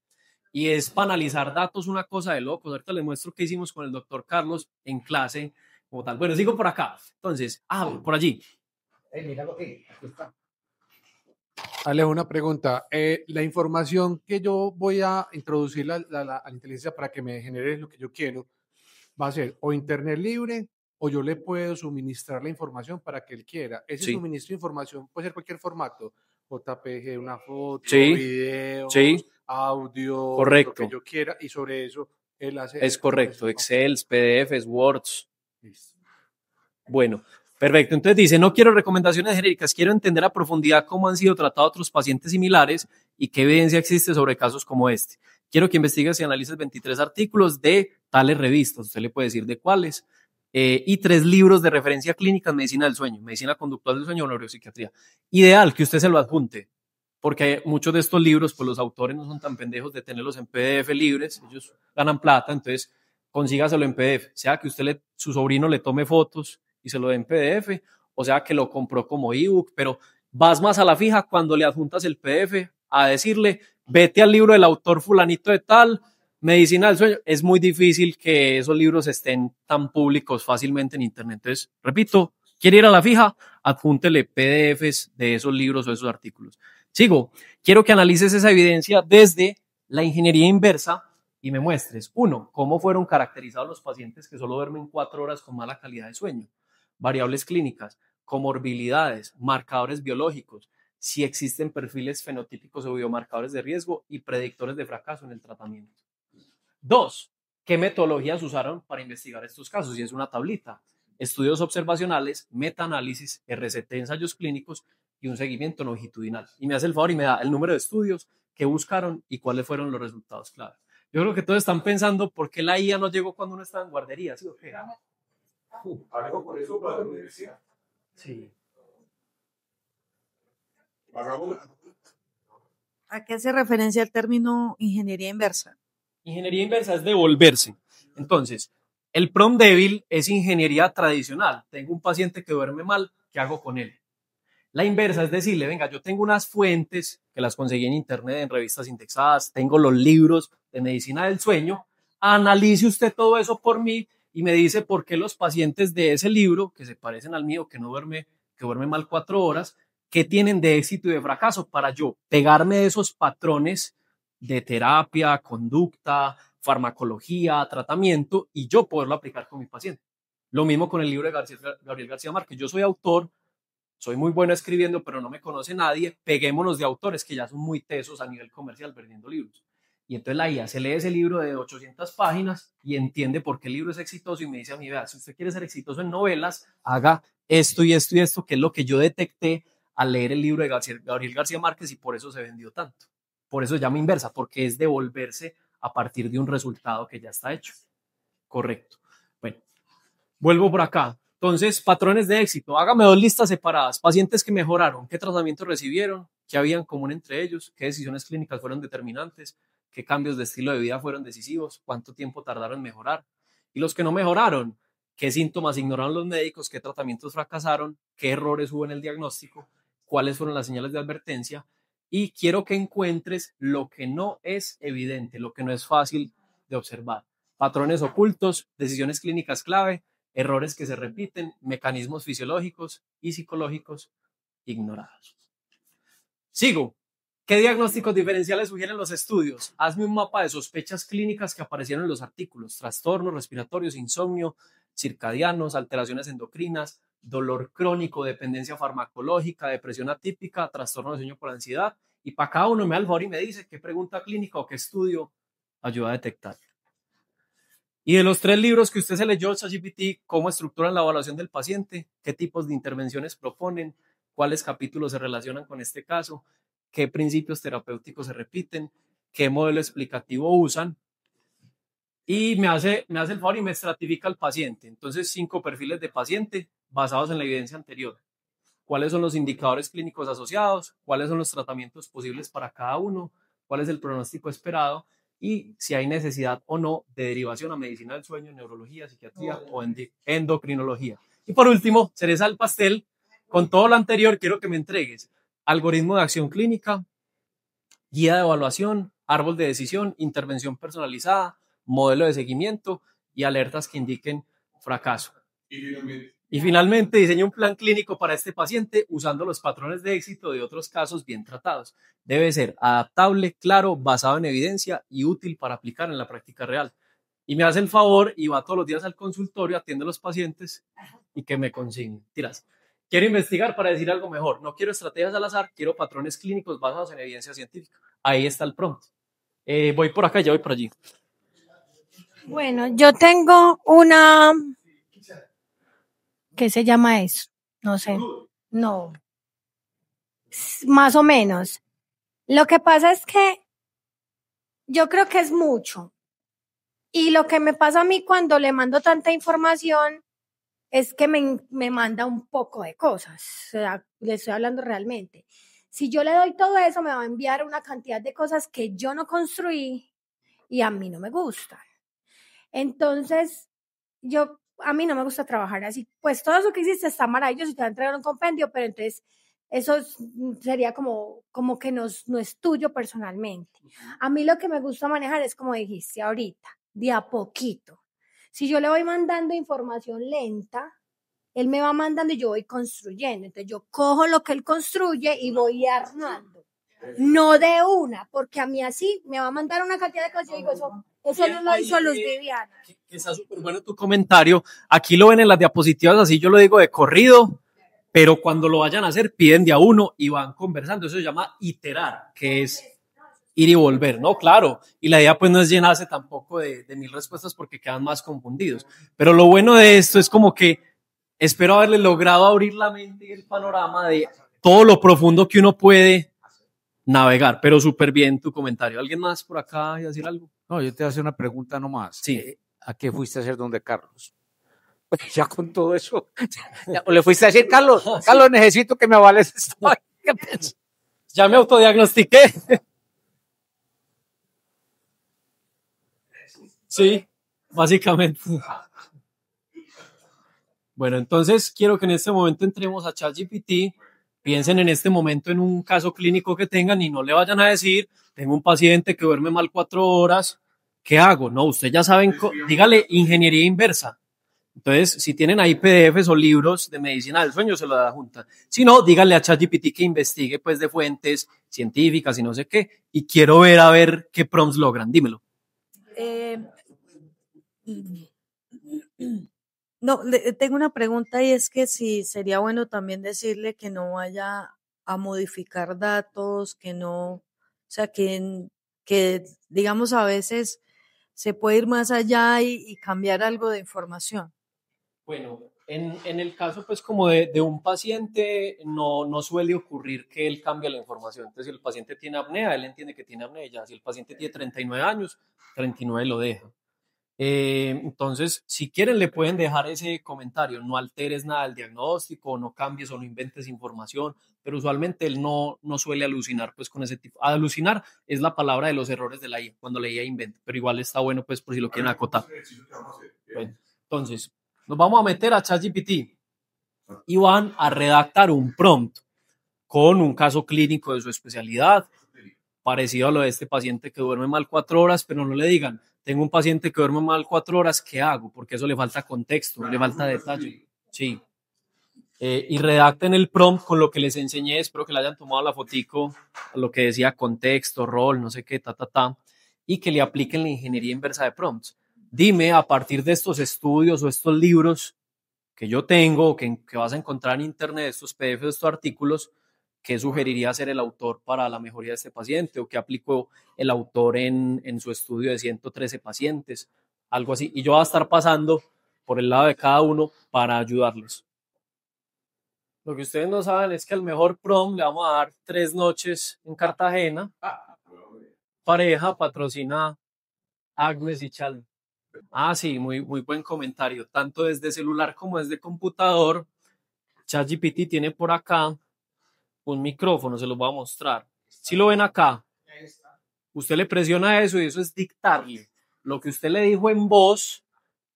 Y es para analizar datos, una cosa de locos. Ahorita les muestro qué hicimos con el doctor Carlos en clase, como tal. Bueno, sigo por acá. Entonces, por allí. Míralo aquí está. Alejo, una pregunta. La información que yo voy a introducir a la inteligencia para que me genere lo que yo quiero, va a ser o internet libre o yo le puedo suministrar la información para que él quiera. Ese Sí. suministro de información puede ser cualquier formato, JPG, una foto, Sí, videos, sí, audio, lo que correcto. yo quiera, y sobre eso él hace Es el correcto. proceso. Excel, PDFs, Words. Listo. Bueno, perfecto. Entonces dice, no quiero recomendaciones genéricas, quiero entender a profundidad cómo han sido tratados otros pacientes similares y qué evidencia existe sobre casos como este. Quiero que investigues y analices 23 artículos de tales revistas, usted le puede decir de cuáles, y 3 libros de referencia clínica en medicina del sueño, medicina conductual del sueño o neuropsiquiatría. Ideal que usted se lo adjunte, porque muchos de estos libros, pues los autores no son tan pendejos de tenerlos en PDF libres, ellos ganan plata, entonces consígaselo en PDF, sea que su sobrino le tome fotos y se lo dé en PDF, o sea que lo compró como ebook, pero vas más a la fija cuando le adjuntas el PDF a decirle, vete al libro del autor fulanito de tal, medicina del sueño. Es muy difícil que esos libros estén tan públicos fácilmente en internet. Entonces, repito, quiere ir a la fija, adjúntele PDFs de esos libros o esos artículos. Sigo, quiero que analices esa evidencia desde la ingeniería inversa y me muestres, 1, cómo fueron caracterizados los pacientes que solo duermen 4 horas con mala calidad de sueño, variables clínicas, comorbilidades, marcadores biológicos, si existen perfiles fenotípicos o biomarcadores de riesgo y predictores de fracaso en el tratamiento. 2, ¿qué metodologías usaron para investigar estos casos? Y es una tablita. Estudios observacionales, metaanálisis, RCT, ensayos clínicos y un seguimiento longitudinal. Y me hace el favor y me da el número de estudios que buscaron y cuáles fueron los resultados clave. Yo creo que todos están pensando por qué la IA no llegó cuando uno estaba en guardería. ¿Sí o qué? Algo por eso para la universidad. Sí. ¿A qué hace referencia el término ingeniería inversa? Ingeniería inversa es devolverse. Entonces, el PROM débil es ingeniería tradicional. Tengo un paciente que duerme mal, ¿qué hago con él? La inversa es decirle, venga, yo tengo unas fuentes que las conseguí en internet, en revistas indexadas, tengo los libros de medicina del sueño, analice usted todo eso por mí y me dice por qué los pacientes de ese libro, que se parecen al mío, que duerme mal 4 horas, qué tienen de éxito y de fracaso para yo pegarme de esos patrones de terapia, conducta, farmacología, tratamiento y yo poderlo aplicar con mi paciente. Lo mismo con el libro de Gabriel García Márquez. Yo soy autor, soy muy bueno escribiendo, pero no me conoce nadie. Peguémonos de autores que ya son muy tesos a nivel comercial vendiendo libros. Y entonces la IA se lee ese libro de 800 páginas y entiende por qué el libro es exitoso y me dice a mí, vea, si usted quiere ser exitoso en novelas, haga esto y esto y esto, que es lo que yo detecté al leer el libro de Gabriel García Márquez y por eso se vendió tanto. Por eso se llama inversa, porque es devolverse a partir de un resultado que ya está hecho. Correcto. Bueno, vuelvo por acá. Entonces, patrones de éxito. Hágame 2 listas separadas. Pacientes que mejoraron, qué tratamientos recibieron, qué había en común entre ellos, qué decisiones clínicas fueron determinantes, qué cambios de estilo de vida fueron decisivos, cuánto tiempo tardaron en mejorar. Y los que no mejoraron, qué síntomas ignoraron los médicos, qué tratamientos fracasaron, qué errores hubo en el diagnóstico, cuáles fueron las señales de advertencia. Y quiero que encuentres lo que no es evidente, lo que no es fácil de observar. Patrones ocultos, decisiones clínicas clave, errores que se repiten, mecanismos fisiológicos y psicológicos ignorados. Sigo. ¿Qué diagnósticos diferenciales sugieren los estudios? Hazme un mapa de sospechas clínicas que aparecieron en los artículos: trastornos respiratorios, insomnio, circadianos, alteraciones endocrinas, dolor crónico, dependencia farmacológica, depresión atípica, trastorno de sueño por ansiedad. Y para cada uno me da el favor y me dice qué pregunta clínica o qué estudio ayuda a detectar. Y de los 3 libros que usted se leyó, ChatGPT, ¿cómo estructuran la evaluación del paciente? ¿Qué tipos de intervenciones proponen? ¿Cuáles capítulos se relacionan con este caso? ¿Qué principios terapéuticos se repiten? ¿Qué modelo explicativo usan? Y me hace el favor y me estratifica al paciente. Entonces, 5 perfiles de paciente basados en la evidencia anterior. ¿Cuáles son los indicadores clínicos asociados? ¿Cuáles son los tratamientos posibles para cada uno? ¿Cuál es el pronóstico esperado? Y si hay necesidad o no de derivación a medicina del sueño, neurología, psiquiatría o endocrinología. Y por último, cereza al pastel, con todo lo anterior quiero que me entregues algoritmo de acción clínica, guía de evaluación, árbol de decisión, intervención personalizada, modelo de seguimiento y alertas que indiquen fracaso. Y finalmente diseñe un plan clínico para este paciente usando los patrones de éxito de otros casos bien tratados. Debe ser adaptable, claro, basado en evidencia y útil para aplicar en la práctica real. Y me hace el favor y va todos los días al consultorio, atiende a los pacientes y que me consignen. Tiras. Quiero investigar para decir algo mejor. No quiero estrategias al azar, quiero patrones clínicos basados en evidencia científica. Ahí está el prompt. Voy por acá, ya voy por allí. Bueno, yo tengo una, ¿qué se llama eso? No sé. No. Más o menos. Lo que pasa es que yo creo que es mucho. Y lo que me pasa a mí cuando le mando tanta información es que me manda un poco de cosas. O sea, le estoy hablando realmente. Si yo le doy todo eso, me va a enviar una cantidad de cosas que yo no construí y a mí no me gustan. Entonces, a mí no me gusta trabajar así. Pues todo eso que hiciste está maravilloso y te va a entregar un compendio, pero entonces eso sería como que no es tuyo personalmente. A mí lo que me gusta manejar es como dijiste ahorita, de a poquito. Si yo le voy mandando información lenta, él me va mandando y yo voy construyendo. Entonces yo cojo lo que él construye y voy armando. No de una, porque a mí así me va a mandar una cantidad de cosas y yo digo, eso no lo hizo Luz Viviana. Que está súper bueno tu comentario. Aquí lo ven en las diapositivas, así yo lo digo de corrido, pero cuando lo vayan a hacer, piden de a uno y van conversando. Eso se llama iterar, que es ir y volver, ¿no? Claro. Y la idea pues no es llenarse tampoco de 1000 respuestas porque quedan más confundidos. Pero lo bueno de esto es como que espero haberle logrado abrir la mente y el panorama de todo lo profundo que uno puede navegar, pero súper bien tu comentario. ¿Alguien más por acá y decir algo? No, yo te voy a hacer una pregunta nomás. Sí. ¿A qué fuiste a hacer donde Carlos? Ya con todo eso. ¿O le fuiste a decir, Carlos, Carlos, necesito que me avales esto? ¿Qué piensas? Ya me autodiagnostiqué. Sí, básicamente. Bueno, entonces quiero que en este momento entremos a ChatGPT. Piensen en este momento en un caso clínico que tengan y no le vayan a decir, tengo un paciente que duerme mal 4 horas, ¿qué hago? No, ustedes ya saben, dígale ingeniería inversa. Entonces, si tienen ahí PDFs o libros de medicina del sueño, se lo da junta. Si no, díganle a ChatGPT que investigue pues de fuentes científicas y no sé qué. Y quiero ver a ver qué prompts logran. Dímelo. No, tengo una pregunta y es que si sería bueno también decirle que no vaya a modificar datos, que no, o sea, que digamos a veces se puede ir más allá y cambiar algo de información. Bueno, en el caso pues como de un paciente no suele ocurrir que él cambie la información. Entonces si el paciente tiene apnea, él entiende que tiene apnea ya. Si el paciente tiene 39 años, 39 lo deja. Entonces, si quieren le pueden dejar ese comentario, no alteres nada del diagnóstico, no cambies o no inventes información, pero usualmente él no suele alucinar pues con ese tipo. Alucinar es la palabra de los errores de la IA, cuando la IA inventa, pero igual está bueno pues por si lo quieren acotar. Bueno, entonces, nos vamos a meter a ChatGPT y van a redactar un prompt con un caso clínico de su especialidad, parecido a lo de este paciente que duerme mal 4 horas, pero no le digan, tengo un paciente que duerme mal 4 horas, ¿qué hago? Porque eso le falta contexto, le falta detalle. Sí. Y redacten el prompt con lo que les enseñé, espero que le hayan tomado la fotico, a lo que decía contexto, rol, no sé qué, y que le apliquen la ingeniería inversa de prompts. Dime, a partir de estos estudios o estos libros que yo tengo, que vas a encontrar en internet, estos PDFs, estos artículos, ¿qué sugeriría ser el autor para la mejoría de este paciente? ¿O qué aplicó el autor en su estudio de 113 pacientes? Algo así. Y yo voy a estar pasando por el lado de cada uno para ayudarles. Lo que ustedes no saben es que al mejor prom le vamos a dar 3 noches en Cartagena. Pareja patrocina Agnes y Chal. Ah, sí, muy buen comentario. Tanto desde celular como desde computador. ChatGPT tiene por acá un micrófono, se los voy a mostrar. Si lo ven acá, usted le presiona eso y eso es dictarle. Lo que usted le dijo en voz,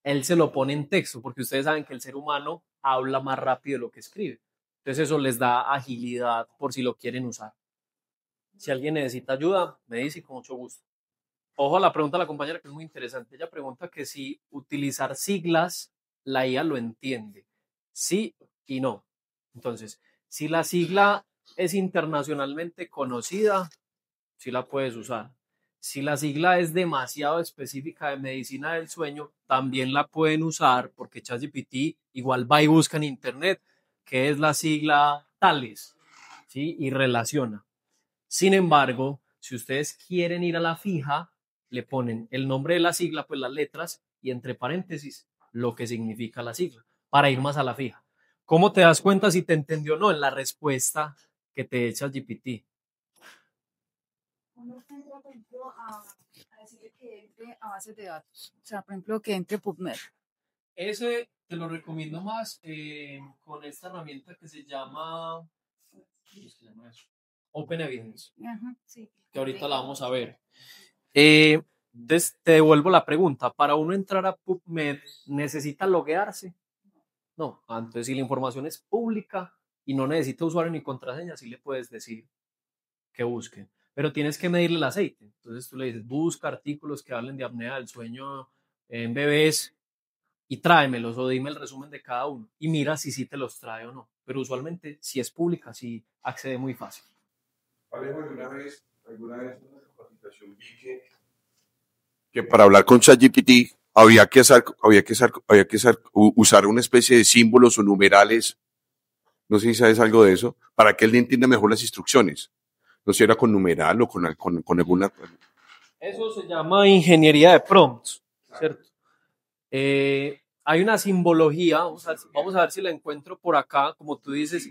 él se lo pone en texto, porque ustedes saben que el ser humano habla más rápido de lo que escribe. Entonces eso les da agilidad por si lo quieren usar. Si alguien necesita ayuda, me dice con mucho gusto. Ojo a la pregunta de la compañera que es muy interesante. Ella pregunta que si utilizar siglas la IA lo entiende, sí y no. Entonces, si la sigla es internacionalmente conocida, sí la puedes usar. Si la sigla es demasiado específica de medicina del sueño, también la pueden usar porque ChatGPT igual va y busca en internet qué es la sigla tales, ¿sí? Y relaciona. Sin embargo, si ustedes quieren ir a la fija, le ponen el nombre de la sigla, pues las letras, y entre paréntesis, lo que significa la sigla, para ir más a la fija. ¿Cómo te das cuenta si te entendió o no? En la respuesta que te echa GPT. Uno entra, por ejemplo, a decirle que entre a bases de datos. O sea, por ejemplo, que entre PubMed. Ese te lo recomiendo más con esta herramienta que se llama, ¿cómo se llama eso? Open Evidence, Ajá, sí. que ahorita la vamos a ver. Te devuelvo la pregunta. ¿Para uno entrar a PubMed necesita loguearse? No. Entonces, si la información es pública y no necesita usuario ni contraseña, sí le puedes decir que busque. Pero tienes que medirle el aceite. Entonces tú le dices, busca artículos que hablen de apnea del sueño en bebés y tráemelos o dime el resumen de cada uno. Y mira si sí te los trae o no. Pero usualmente, si es pública, sí accede muy fácil. ¿Alguna vez en una capacitación vi que para hablar con ChatGPT había que usar una especie de símbolos o numerales, no sé si sabes algo de eso, para que él entienda mejor las instrucciones? No sé si era con numeral o con alguna... Eso se llama ingeniería de prompts, ¿cierto? Hay una simbología, vamos a ver si la encuentro por acá, como tú dices,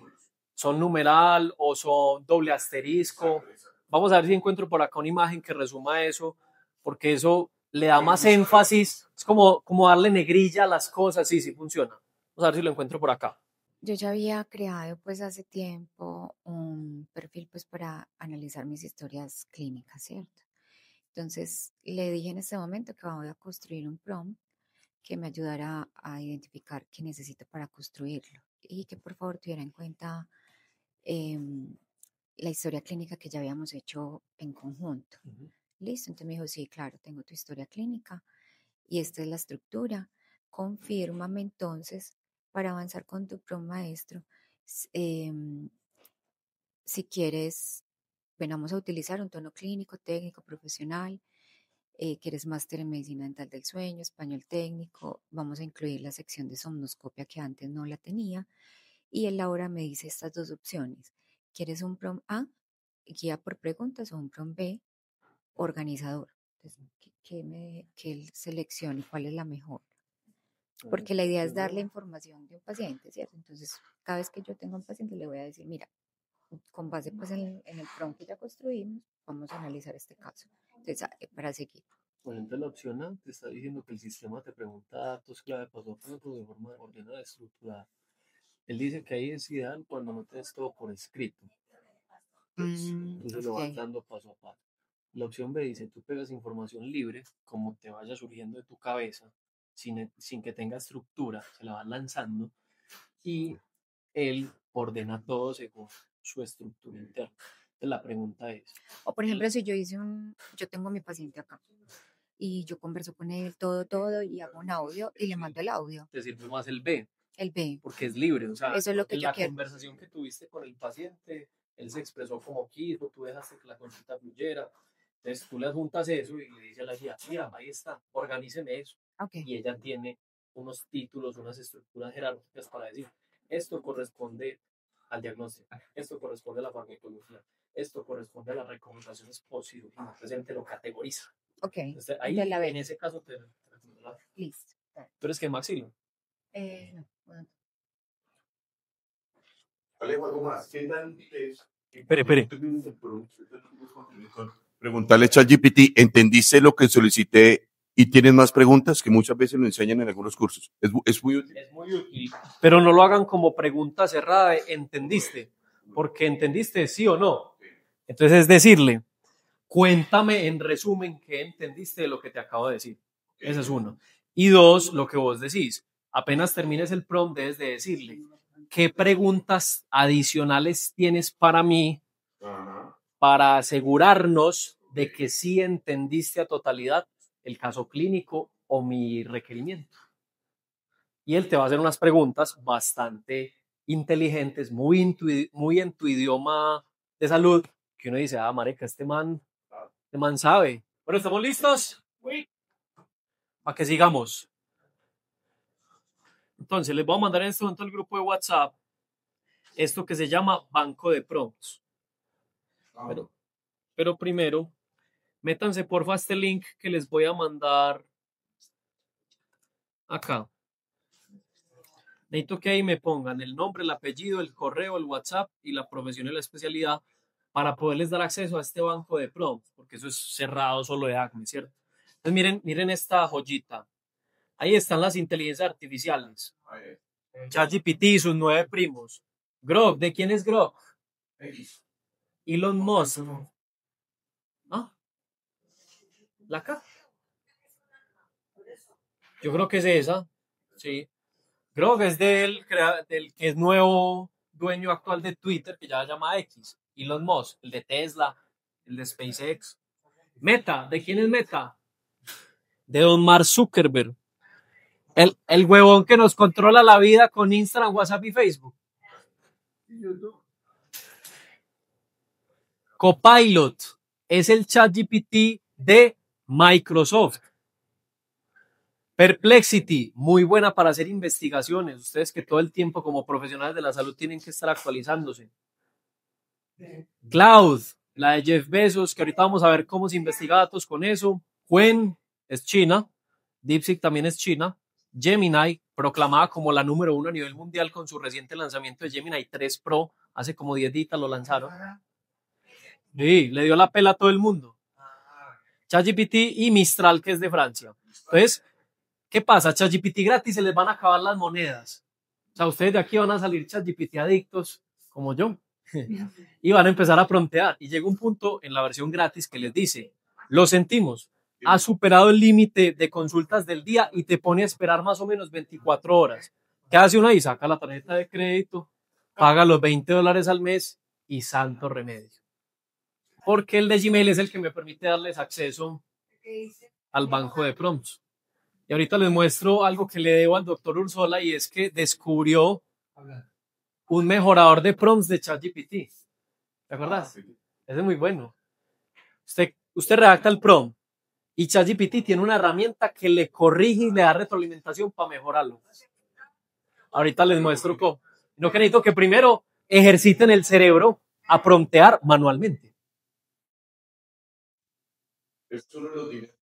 son numeral o son doble asterisco. Vamos a ver si encuentro por acá una imagen que resuma eso, porque eso le da más énfasis, es como darle negrilla a las cosas, sí funciona. Vamos a ver si lo encuentro por acá. Yo ya había creado pues hace tiempo un perfil pues para analizar mis historias clínicas, ¿cierto? Entonces le dije en este momento que voy a construir un prompt que me ayudara a identificar qué necesito para construirlo y que por favor tuviera en cuenta la historia clínica que ya habíamos hecho en conjunto. Listo, entonces me dijo, sí, claro, tengo tu historia clínica y esta es la estructura. Confírmame entonces para avanzar con tu prompt maestro. Si quieres, bueno, vamos a utilizar un tono clínico, técnico, profesional. ¿Quieres máster en medicina dental del sueño, español técnico? Vamos a incluir la sección de somnoscopia que antes no la tenía. Y él ahora me dice estas dos opciones. ¿Quieres un prompt A, guía por preguntas, o un prompt B, organizador? Entonces, que él seleccione cuál es la mejor. Porque la idea es darle información de un paciente, ¿cierto? Entonces, cada vez que yo tenga un paciente le voy a decir, mira, con base pues en el prompt que ya construimos, vamos a analizar este caso. Entonces, para seguir. Bueno, entonces la opción A te está diciendo que el sistema te pregunta datos clave paso a paso de forma ordenada y estructurada. Él dice que ahí es ideal cuando no tienes todo por escrito. Entonces lo vas dando paso a paso. La opción B dice, tú pegas información libre, como te vaya surgiendo de tu cabeza, sin que tenga estructura, se la vas lanzando, y él ordena todo según su estructura interna. Entonces la pregunta es... O por ejemplo, si yo tengo a mi paciente acá, y yo converso con él todo, y hago un audio, y le mando el audio. Te sirve más el B. El B. Porque es libre, o sea, eso es lo que en yo la quiero. Conversación que tuviste con el paciente, él se expresó como quiso, tú dejaste que la consulta fluyera, entonces tú le adjuntas eso y le dices a la guía, mira, ahí está, organíceme eso. Okay. Y ella tiene unos títulos, unas estructuras jerárquicas para decir, esto corresponde al diagnóstico, esto corresponde a la farmacología, esto corresponde a las recomendaciones postcirúrgicas, entonces él te lo categoriza. Ok. Entonces, ahí, en ese caso, te listo. ¿Tú eres qué, Maxilo? No. Bueno. Alejo, algo más. ¿Qué tal es? Espere. Preguntarle a ChatGPT, ¿entendiste lo que solicité y tienes más preguntas? Que muchas veces lo enseñan en algunos cursos. Es muy útil. Es muy útil. Pero no lo hagan como pregunta cerrada de ¿entendiste? Porque entendiste sí o no. Entonces es decirle, cuéntame en resumen qué entendiste de lo que te acabo de decir. Ese es uno. Y dos, lo que vos decís. Apenas termines el prompt, debes de decirle, ¿qué preguntas adicionales tienes para mí para asegurarnos de que sí entendiste a totalidad el caso clínico o mi requerimiento? y él te va a hacer unas preguntas bastante inteligentes, muy en tu idioma de salud, que uno dice, marica, este man sabe. Bueno, ¿estamos listos? Para que sigamos. Entonces, les voy a mandar en este momento al grupo de WhatsApp esto que se llama Banco de Prompts. Pero primero, métanse porfa a este link que les voy a mandar acá. Necesito que ahí me pongan el nombre, el apellido, el correo, el WhatsApp y la profesión y la especialidad para poderles dar acceso a este banco de prompts, porque eso es cerrado solo de Acme, ¿cierto? Entonces miren esta joyita. Ahí están las inteligencias artificiales. ChatGPT y sus 9 primos. Grok, ¿de quién es Grok? Elon Musk. ¿Ah? ¿La K? Yo creo que es esa. Sí. Grok es del que es nuevo dueño actual de Twitter, que ya se llama X. Elon Musk, el de Tesla, el de SpaceX. Meta, ¿de quién es Meta? De don Mark Zuckerberg. El huevón que nos controla la vida con Instagram, WhatsApp y Facebook. Copilot es el ChatGPT de Microsoft. Perplexity, muy buena para hacer investigaciones. Ustedes que todo el tiempo como profesionales de la salud tienen que estar actualizándose. Cloud, la de Jeff Bezos, que ahorita vamos a ver cómo se investiga datos con eso. Qwen es China. DeepSeek también es China. Gemini, proclamada como la número 1 a nivel mundial con su reciente lanzamiento de Gemini 3 Pro. Hace como 10 días lo lanzaron. Sí, le dio la pela a todo el mundo. ChatGPT y Mistral, que es de Francia. Entonces, ¿qué pasa? ChatGPT gratis, se les van a acabar las monedas. O sea, ustedes de aquí van a salir ChatGPT adictos, como yo, y van a empezar a promptear. Y llega un punto en la versión gratis que les dice, lo sentimos, has superado el límite de consultas del día y te pone a esperar más o menos 24 horas. ¿Qué hace uno ahí? Saca la tarjeta de crédito, paga los $20 al mes y santo remedio. Porque el de Gmail es el que me permite darles acceso al banco de prompts. Y ahorita les muestro algo que le debo al doctor Ursola y es que descubrió un mejorador de prompts de ChatGPT. ¿Te acuerdas? Ese es muy bueno. Usted redacta el prompt y ChatGPT tiene una herramienta que le corrige y le da retroalimentación para mejorarlo. Ahorita les muestro cómo. No, que necesito que primero ejerciten el cerebro a promptear manualmente. Esto no lo tiene.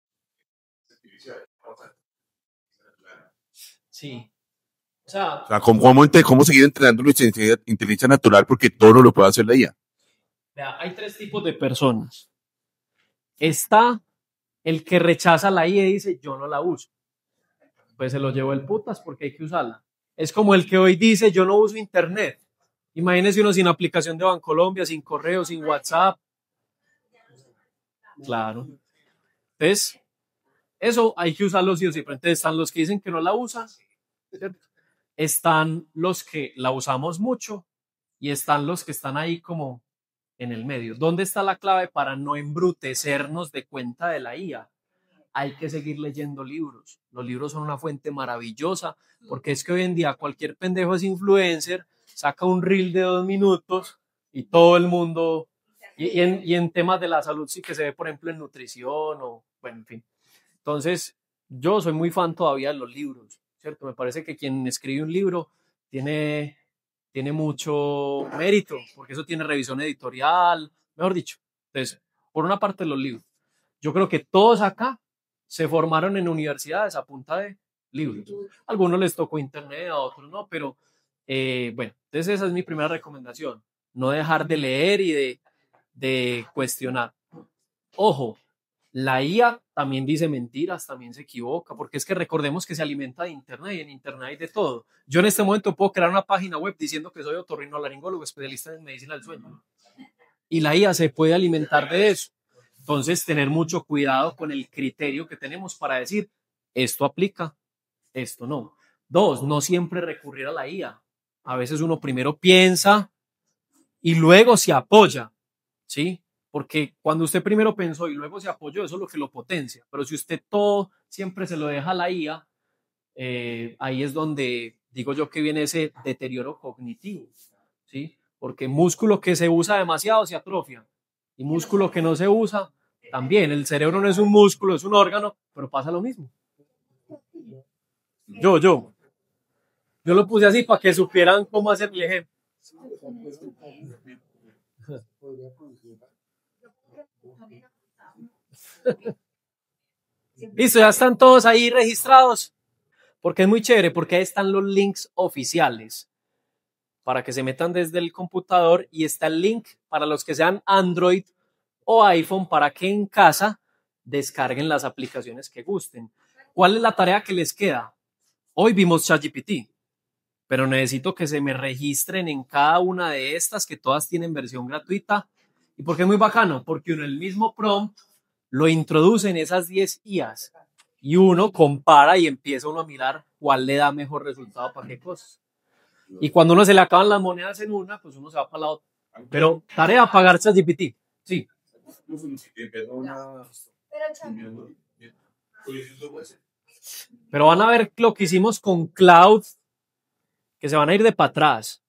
Sí. O sea, ¿cómo seguir entrenando nuestra inteligencia natural? Porque todo lo puede hacer la IA. Vea, hay 3 tipos de personas. Está el que rechaza la IA y dice, yo no la uso. Pues se lo llevó el putas porque hay que usarla. Es como el que hoy dice, yo no uso internet. Imagínese uno sin aplicación de Bancolombia, sin correo, sin WhatsApp. Claro. Entonces, eso hay que usarlo sí o sí. Pero entonces están los que dicen que no la usan, ¿cierto? Están los que la usamos mucho y están los que están ahí como en el medio. ¿Dónde está la clave para no embrutecernos de cuenta de la IA? Hay que seguir leyendo libros. Los libros son una fuente maravillosa porque es que hoy en día cualquier pendejo es influencer, saca un reel de 2 minutos y todo el mundo... Y en temas de la salud sí que se ve, por ejemplo, en nutrición o, bueno, en fin. Entonces, yo soy muy fan todavía de los libros, ¿cierto? Me parece que quien escribe un libro tiene mucho mérito, porque eso tiene revisión editorial, mejor dicho. Entonces, por una parte los libros. Yo creo que todos acá se formaron en universidades a punta de libros. A algunos les tocó internet, a otros no, pero bueno, entonces esa es mi primera recomendación. No dejar de leer y de cuestionar. Ojo, la IA también dice mentiras, también se equivoca, porque es que recordemos que se alimenta de internet y en internet hay de todo. Yo en este momento puedo crear una página web diciendo que soy otorrinolaringólogo especialista en medicina del sueño y la IA se puede alimentar de eso. Entonces, tener mucho cuidado con el criterio que tenemos para decir esto aplica, esto no. 2, no siempre recurrir a la IA. A veces uno primero piensa y luego se apoya, ¿sí? Porque cuando usted primero pensó y luego se apoyó, eso es lo que lo potencia. Pero si usted todo siempre se lo deja a la IA, ahí es donde digo yo que viene ese deterioro cognitivo, ¿sí? Porque músculo que se usa demasiado se atrofia y músculo que no se usa también. El cerebro no es un músculo, es un órgano, pero pasa lo mismo. Yo lo puse así para que supieran cómo hacer el ejemplo. Listo, ya están todos ahí registrados. Porque es muy chévere, porque ahí están los links oficiales para que se metan desde el computador y está el link para los que sean Android o iPhone para que en casa descarguen las aplicaciones que gusten. ¿Cuál es la tarea que les queda? Hoy vimos ChatGPT, pero necesito que se me registren en cada una de estas, que todas tienen versión gratuita. ¿Y por qué es muy bacano? Porque uno el mismo prompt lo introduce en esas 10 IAs y uno compara y empieza uno a mirar cuál le da mejor resultado para qué cosas. Y cuando uno se le acaban las monedas en una, pues uno se va para la otra. Pero tarea, pagar ChatGPT. Sí. Pero van a ver lo que hicimos con Cloud, que se van a ir de para atrás.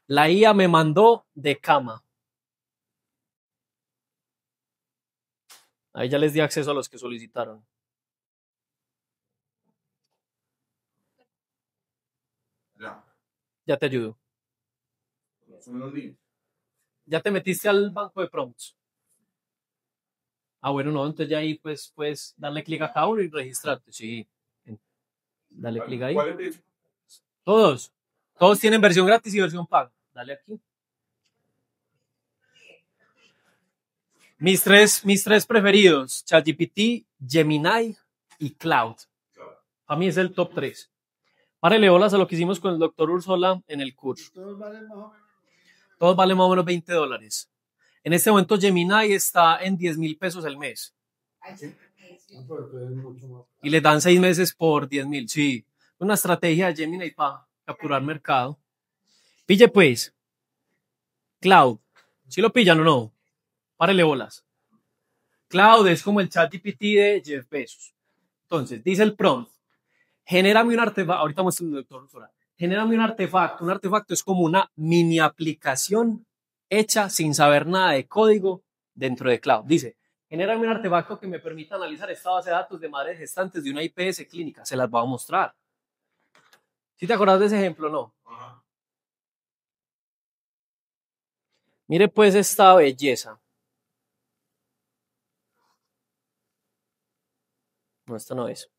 La IA me mandó de cama. Ahí ya les di acceso a los que solicitaron. Ya te ayudo. ¿Ya te metiste al banco de prompts? Ah, bueno, no, entonces ya ahí pues puedes darle clic a cada uno y registrarte. Sí. Dale clic ahí. Todos tienen versión gratis y versión paga. Dale aquí. Mis tres preferidos, ChatGPT, Gemini y Cloud. A mí es el top 3. Párele bolas a lo que hicimos con el doctor Ursola en el curso. Todos valen más o menos $20. En este momento Gemini está en 10,000 pesos el mes. Y le dan 6 meses por 10,000. Sí, una estrategia de Gemini para capturar mercado. Pille pues. Cloud. ¿Sí lo pillan o no? Párele bolas. Cloud es como el ChatGPT de Jeff Bezos. Entonces, dice el prompt. Genérame un artefacto. Ahorita muestro el doctor Ursola. Genérame un artefacto. Un artefacto es como una mini aplicación hecha sin saber nada de código dentro de Cloud. Dice, genérame un artefacto que me permita analizar esta base de datos de madres gestantes de una IPS clínica. Se las voy a mostrar. ¿Sí te acordás de ese ejemplo o no? Ajá. Mire pues esta belleza. No, esta no es.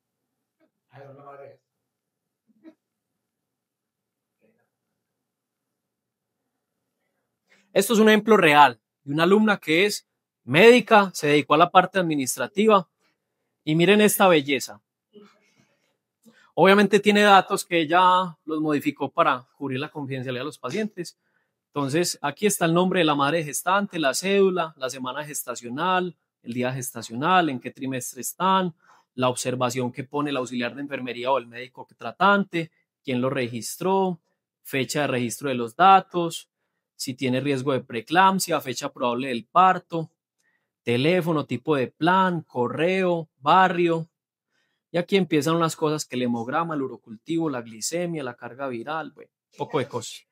Esto es un ejemplo real de una alumna que es médica, se dedicó a la parte administrativa y miren esta belleza. Obviamente tiene datos que ella los modificó para cubrir la confidencialidad de los pacientes. Entonces, aquí está el nombre de la madre gestante, la cédula, la semana gestacional, el día gestacional, en qué trimestre están, la observación que pone el auxiliar de enfermería o el médico tratante, quién lo registró, fecha de registro de los datos, si tiene riesgo de preeclampsia, fecha probable del parto, teléfono, tipo de plan, correo, barrio. Y aquí empiezan unas cosas que el hemograma, el urocultivo, la glicemia, la carga viral, bueno, un poco de cosas.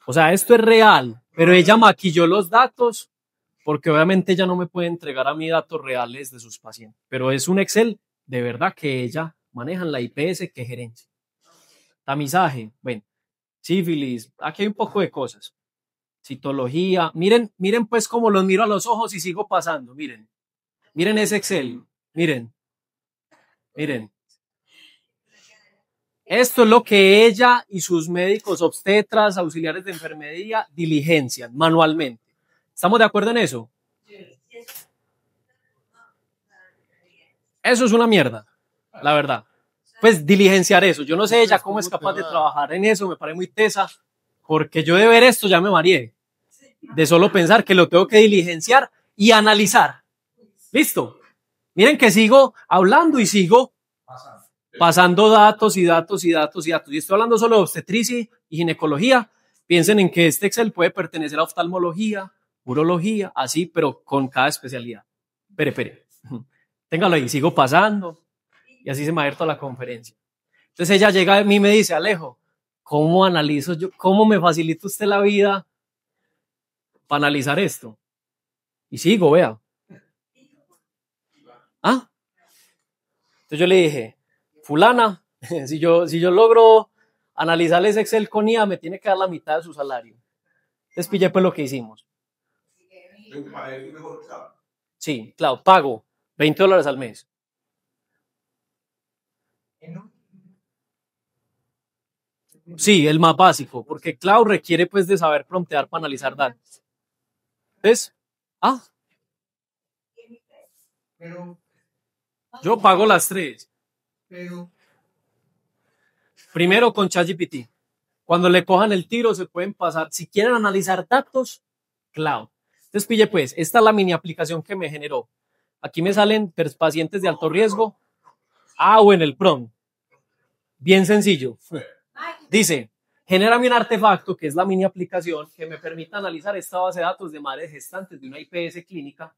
O sea, esto es real, pero ella maquilló los datos porque obviamente ella no me puede entregar a mí datos reales de sus pacientes. Pero es un Excel de verdad que ella maneja en la IPS que gerencia. Tamizaje, bueno, sífilis, aquí hay un poco de cosas. Citología, miren pues cómo los miro a los ojos y sigo pasando, miren ese Excel, miren. Esto es lo que ella y sus médicos obstetras, auxiliares de enfermería diligencian manualmente. ¿Estamos de acuerdo en eso? Eso es una mierda, la verdad. Pues diligenciar eso. Yo no sé ella cómo es capaz de trabajar en eso, me parece muy tesa, porque yo de ver esto ya me mareé. De solo pensar que lo tengo que diligenciar y analizar. ¿Listo? Miren que sigo hablando y sigo pasando datos y datos y datos y datos. Y estoy hablando solo de obstetricia y ginecología. Piensen en que este Excel puede pertenecer a oftalmología, urología, así, pero con cada especialidad. Espere. Téngalo ahí, sigo pasando. Y así se me ha abierto la conferencia. Entonces ella llega a mí y me dice, Alejo, ¿cómo analizo yo? ¿Cómo me facilita usted la vida para analizar esto? Y sigo, vea. ¿Ah? Entonces yo le dije, fulana, si yo logro analizar ese Excel con IA, me tiene que dar la mitad de su salario. Entonces pillé pues lo que hicimos. Sí, claro, pago $20 al mes. Sí, el más básico, porque Cloud requiere pues de saber promptear para analizar datos. ¿Ves? Yo pago las 3. Primero con ChatGPT. Cuando le cojan el tiro se pueden pasar, si quieren analizar datos, Cloud. Entonces pille pues, esta es la mini aplicación que me generó. Aquí me salen pacientes de alto riesgo. Bueno, el prompt. Bien sencillo. Dice, genérame un artefacto, que es la mini aplicación, que me permita analizar esta base de datos de madres gestantes de una IPS clínica,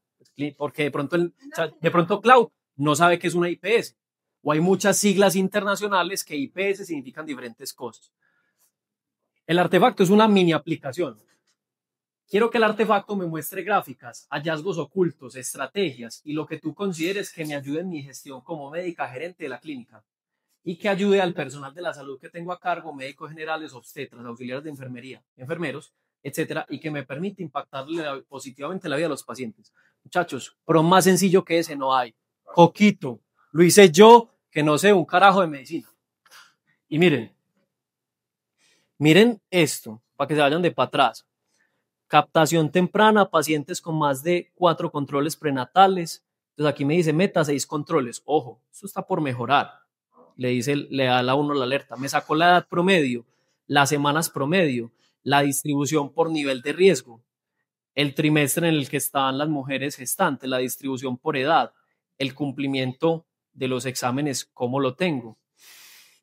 porque de pronto Cloud no sabe qué es una IPS, o hay muchas siglas internacionales que IPS significan diferentes cosas. El artefacto es una mini aplicación. Quiero que el artefacto me muestre gráficas, hallazgos ocultos, estrategias y lo que tú consideres que me ayude en mi gestión como médica gerente de la clínica y que ayude al personal de la salud que tengo a cargo, médicos generales, obstetras, auxiliares de enfermería, enfermeros, etcétera, y que me permite impactarle positivamente la vida de los pacientes. Muchachos, pero más sencillo que ese no hay. Coquito, lo hice yo, que no sé un carajo de medicina. Y miren esto, para que se vayan de para atrás. Captación temprana, pacientes con más de 4 controles prenatales. Entonces aquí me dice meta 6 controles. Ojo, esto está por mejorar. Le da a uno la alerta. Me sacó la edad promedio, las semanas promedio, la distribución por nivel de riesgo, el trimestre en el que estaban las mujeres gestantes, la distribución por edad, el cumplimiento de los exámenes, cómo lo tengo.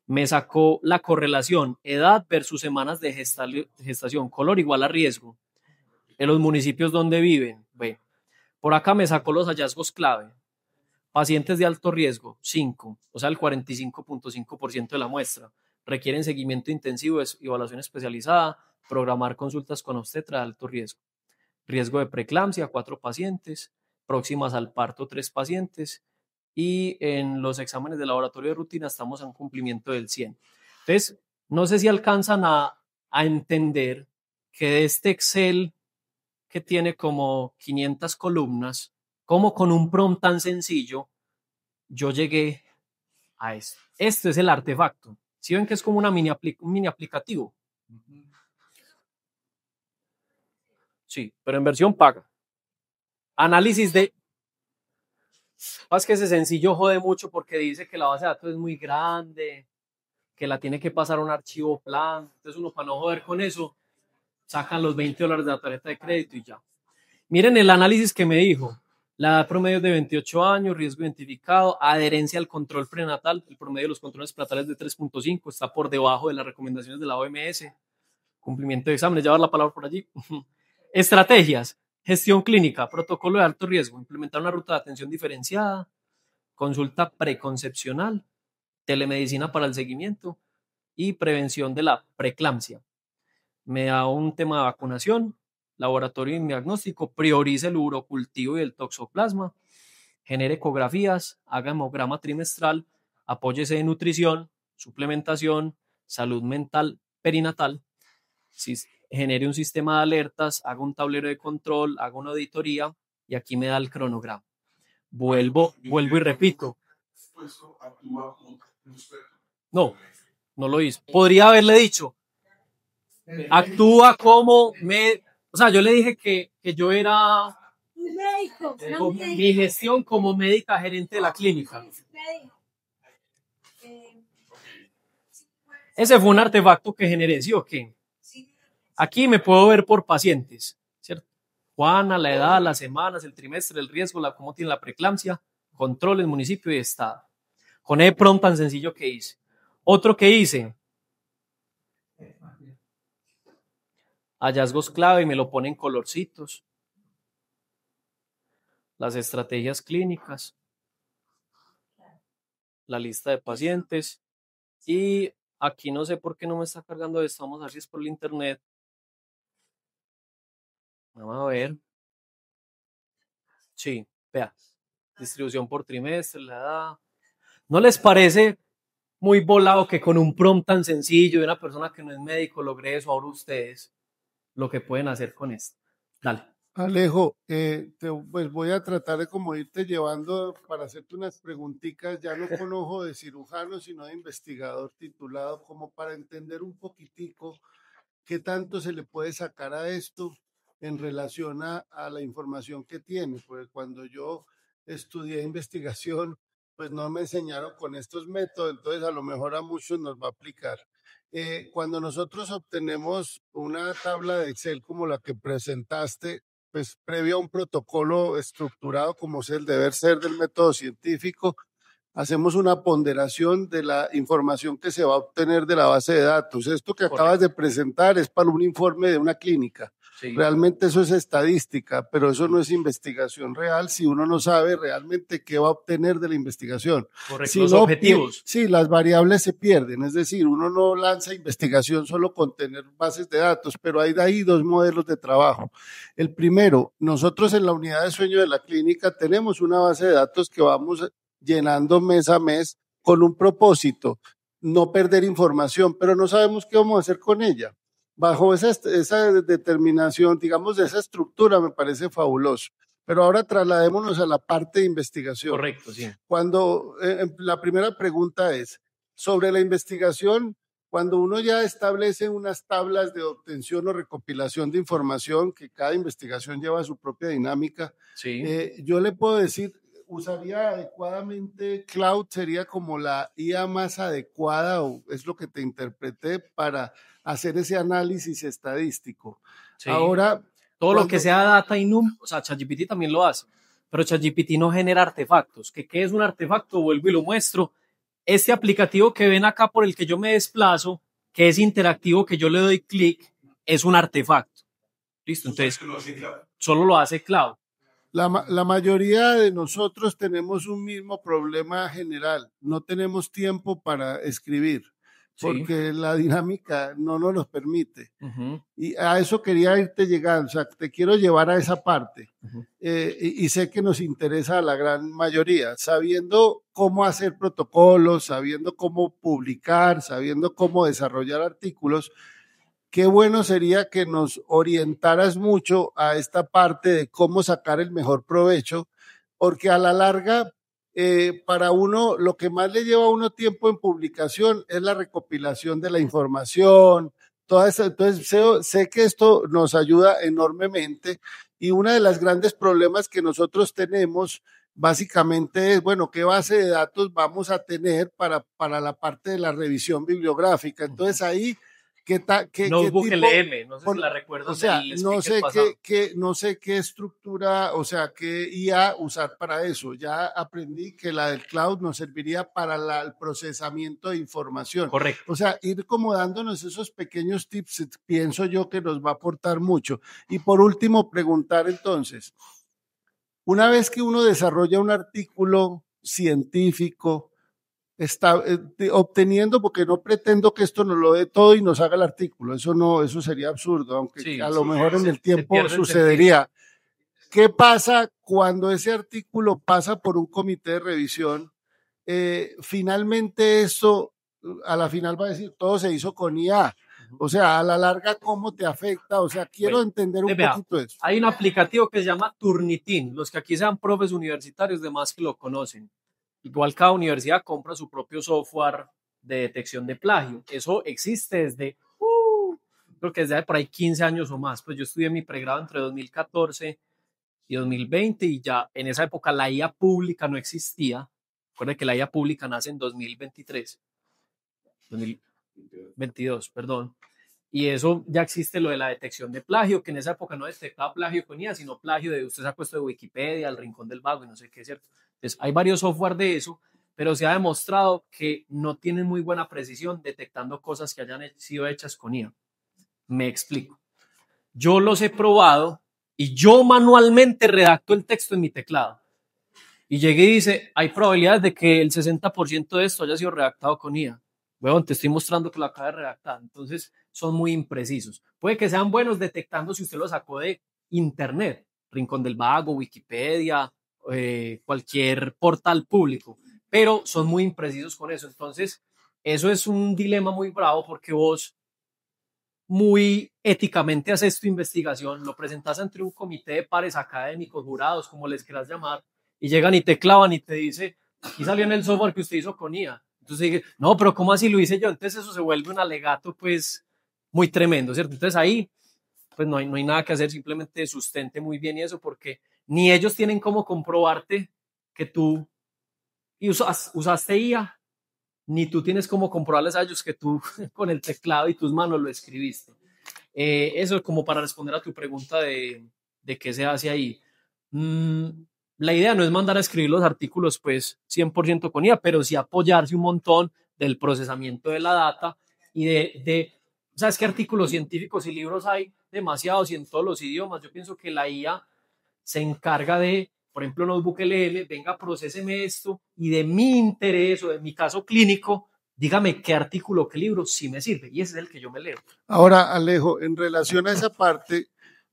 Me sacó la correlación edad versus semanas de gestación, color igual a riesgo, en los municipios donde viven. Por acá me sacó los hallazgos clave. Pacientes de alto riesgo, 5, o sea, el 45.5% de la muestra. Requieren seguimiento intensivo, evaluación especializada, programar consultas con obstetra de alto riesgo. Riesgo de preeclampsia, 4 pacientes, próximas al parto, 3 pacientes, y en los exámenes de laboratorio de rutina estamos a un cumplimiento del 100. Entonces, no sé si alcanzan a entender que de este Excel que tiene como 500 columnas, como con un prompt tan sencillo, yo llegué a esto. Esto es el artefacto. ¿Sí ven que es como un mini aplicativo? Sí, pero en versión paga. Análisis de... Es que ese sencillo jode mucho porque dice que la base de datos es muy grande, que la tiene que pasar a un archivo plan. Entonces uno, para no joder con eso, sacan los $20 de la tarjeta de crédito y ya. Miren el análisis que me dijo. La edad promedio es de 28 años, riesgo identificado, adherencia al control prenatal. El promedio de los controles prenatales es de 3.5, está por debajo de las recomendaciones de la OMS. Cumplimiento de exámenes, ya va la palabra por allí. Estrategias, gestión clínica, protocolo de alto riesgo, implementar una ruta de atención diferenciada, consulta preconcepcional, telemedicina para el seguimiento y prevención de la preeclampsia. Me da un tema de vacunación, laboratorio y diagnóstico, priorice el urocultivo y el toxoplasma, genere ecografías, haga hemograma trimestral, apóyese de nutrición, suplementación, salud mental perinatal, genere un sistema de alertas, haga un tablero de control, haga una auditoría y aquí me da el cronograma. Vuelvo y repito. No lo hizo. Podría haberle dicho, actúa como o sea, yo le dije que yo era mi gestión como médica gerente de la clínica. Ese fue un artefacto que generé, ¿sí o qué? Aquí me puedo ver por pacientes, ¿cierto? Juana, la edad, las semanas, el trimestre, el riesgo, cómo tiene la preeclampsia, controles, municipio y estado. Con ese prompt tan sencillo que hice. Otro que hice, hallazgos clave, y me lo pone en colorcitos. las estrategias clínicas, la lista de pacientes y aquí no sé por qué no me está cargando esto, vamos a ver si es por el internet. Vamos a ver. Sí, vea, distribución por trimestre, la edad. ¿No les parece muy volado que con un prompt tan sencillo de una persona que no es médico logre eso? Ahora ustedes lo que pueden hacer con esto. Dale. Alejo, pues voy a tratar de como irte llevando para hacerte unas preguntitas, ya no con ojo de cirujano, sino de investigador titulado, como para entender un poquitico qué tanto se le puede sacar a esto en relación a la información que tiene, porque cuando yo estudié investigación, pues no me enseñaron con estos métodos, entonces a lo mejor a muchos nos va a aplicar. Cuando nosotros obtenemos una tabla de Excel como la que presentaste, pues previo a un protocolo estructurado como es el deber ser del método científico, hacemos una ponderación de la información que se va a obtener de la base de datos. Esto que acabas de presentar es para un informe de una clínica. Sí. Realmente eso es estadística, pero eso no es investigación real si uno no sabe realmente qué va a obtener de la investigación. Correcto, si los no, objetivos. Sí, las variables se pierden, es decir, uno no lanza investigación solo con tener bases de datos, pero hay de ahí dos modelos de trabajo. El primero, nosotros en la unidad de sueño de la clínica tenemos una base de datos que vamos llenando mes a mes con un propósito, no perder información, pero no sabemos qué vamos a hacer con ella. Bajo esa determinación, digamos, de esa estructura me parece fabuloso. Pero ahora trasladémonos a la parte de investigación. Correcto, sí. Cuando la primera pregunta es sobre la investigación, cuando uno ya establece unas tablas de obtención o recopilación de información, que cada investigación lleva su propia dinámica, sí. Yo le puedo decir, usaría adecuadamente cloud, sería como la IA más adecuada, o es lo que te interpreté para hacer ese análisis estadístico. Sí. Ahora, todo lo que sea data y o sea, ChatGPT también lo hace, pero ChatGPT no genera artefactos. ¿Qué es un artefacto? Vuelvo y lo muestro. Este aplicativo que ven acá por el que yo me desplazo, que es interactivo, que yo le doy clic, es un artefacto. ¿Listo? Entonces, solo lo hace cloud. La mayoría de nosotros tenemos un mismo problema general. No tenemos tiempo para escribir porque la dinámica no nos lo permite. Y a eso quería irte llegando, o sea, te quiero llevar a esa parte. Y sé que nos interesa a la gran mayoría, sabiendo cómo hacer protocolos, sabiendo cómo publicar, sabiendo cómo desarrollar artículos. Qué bueno sería que nos orientaras mucho a esta parte de cómo sacar el mejor provecho, porque a la larga, para uno, lo que más le lleva a uno tiempo en publicación es la recopilación de la información, toda esa, entonces sé que esto nos ayuda enormemente y uno de los grandes problemas que nosotros tenemos básicamente es, bueno, ¿qué base de datos vamos a tener para la parte de la revisión bibliográfica? Entonces ahí... Notebook LM, no sé si la recuerdo. O sea, no sé qué estructura, o sea, qué IA usar para eso. Ya aprendí que la del cloud nos serviría para el procesamiento de información. Correcto. O sea, ir como dándonos esos pequeños tips, pienso yo que nos va a aportar mucho. Y por último, preguntar entonces, una vez que uno desarrolla un artículo científico, está obteniendo, porque no pretendo que esto nos lo dé todo y nos haga el artículo, eso sería absurdo, aunque a lo mejor en el tiempo sucedería. ¿Qué pasa cuando ese artículo pasa por un comité de revisión? Finalmente eso, a la final va a decir, todo se hizo con IA. O sea, a la larga, ¿cómo te afecta? O sea, quiero entender un poquito eso. Hay un aplicativo que se llama Turnitin, los que aquí sean profes universitarios, demás que lo conocen. Igual cada universidad compra su propio software de detección de plagio. Eso existe desde, creo que desde por ahí 15 años o más. Pues yo estudié mi pregrado entre 2014 y 2020 y ya en esa época la IA pública no existía. Recuerden que la IA pública nace en 2023. 2022, perdón. Y eso ya existe lo de la detección de plagio, que en esa época no detectaba plagio con IA, sino plagio de usted se ha puesto de Wikipedia, el Rincón del Vago y no sé qué, ¿cierto? Entonces, hay varios software de eso, pero se ha demostrado que no tienen muy buena precisión detectando cosas que hayan sido hechas con IA. Me explico. Yo los he probado y yo manualmente redacto el texto en mi teclado. Y llegué y dice, hay probabilidades de que el 60% de esto haya sido redactado con IA. Bueno, te estoy mostrando que lo acaba de redactar. Entonces, son muy imprecisos. Puede que sean buenos detectando si usted lo sacó de internet, Rincón del Vago, Wikipedia, cualquier portal público, pero son muy imprecisos con eso. Entonces, eso es un dilema muy bravo porque vos muy éticamente haces tu investigación, lo presentas ante un comité de pares académicos, jurados, como les quieras llamar, y llegan y te clavan y te dice, aquí salió en el software que usted hizo con IA. Entonces dije, no, pero ¿cómo así lo hice yo? Entonces eso se vuelve un alegato pues muy tremendo, ¿cierto? Entonces ahí pues no hay nada que hacer, simplemente sustente muy bien y eso, porque ni ellos tienen cómo comprobarte que tú usaste IA, ni tú tienes cómo comprobarles a ellos que tú con el teclado y tus manos lo escribiste. Eso es como para responder a tu pregunta de qué se hace ahí. La idea no es mandar a escribir los artículos pues 100% con IA, pero sí apoyarse un montón del procesamiento de la data y ¿sabes qué artículos científicos y libros hay? Demasiados y en todos los idiomas. Yo pienso que la IA se encarga de, por ejemplo, Notebook LL, venga, procéseme esto y de mi interés o de mi caso clínico, dígame qué artículo, qué libro sí me sirve. Y ese es el que yo me leo. Ahora, Alejo, en relación a esa parte,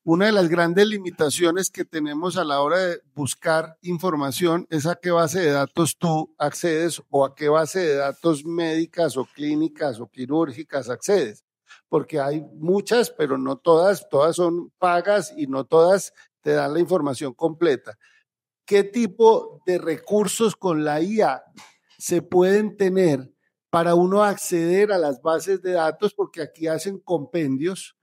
una de las grandes limitaciones que tenemos a la hora de buscar información es a qué base de datos tú accedes o a qué base de datos médicas o clínicas o quirúrgicas accedes. Porque hay muchas, pero no todas, todas son pagas y no todas te dan la información completa. ¿Qué tipo de recursos con la IA se pueden tener para uno acceder a las bases de datos? Porque aquí hacen compendios.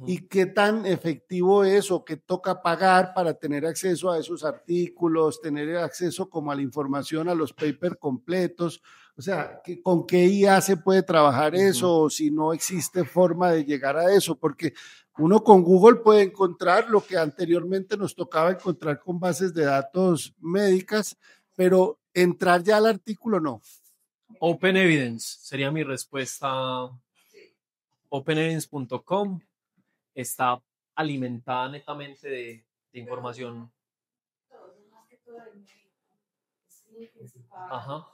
¿Y qué tan efectivo es o qué toca pagar para tener acceso a esos artículos, tener acceso como a la información, a los papers completos? O sea, ¿con qué IA se puede trabajar eso o si no existe forma de llegar a eso? Porque uno con Google puede encontrar lo que anteriormente nos tocaba encontrar con bases de datos médicas, pero entrar ya al artículo no. Open Evidence sería mi respuesta. OpenEvidence.com está alimentada netamente de información. Ajá,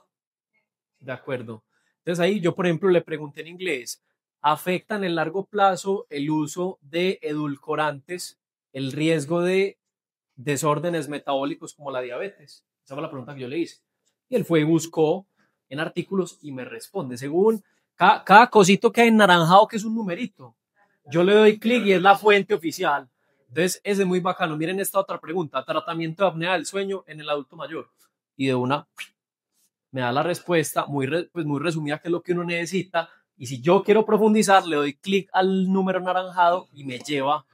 de acuerdo. Entonces ahí yo, por ejemplo, le pregunté en inglés, ¿afecta en el largo plazo el uso de edulcorantes el riesgo de desórdenes metabólicos como la diabetes? Esa fue la pregunta que yo le hice. Y él fue y buscó en artículos y me responde, según cada cosito que hay en naranjado, que es un numerito. Yo le doy clic y es la fuente oficial. Entonces, ese es muy bacano. Miren esta otra pregunta. Tratamiento de apnea del sueño en el adulto mayor. Y de una me da la respuesta muy resumida, que es lo que uno necesita. Y si yo quiero profundizar, le doy clic al número naranjado y me lleva.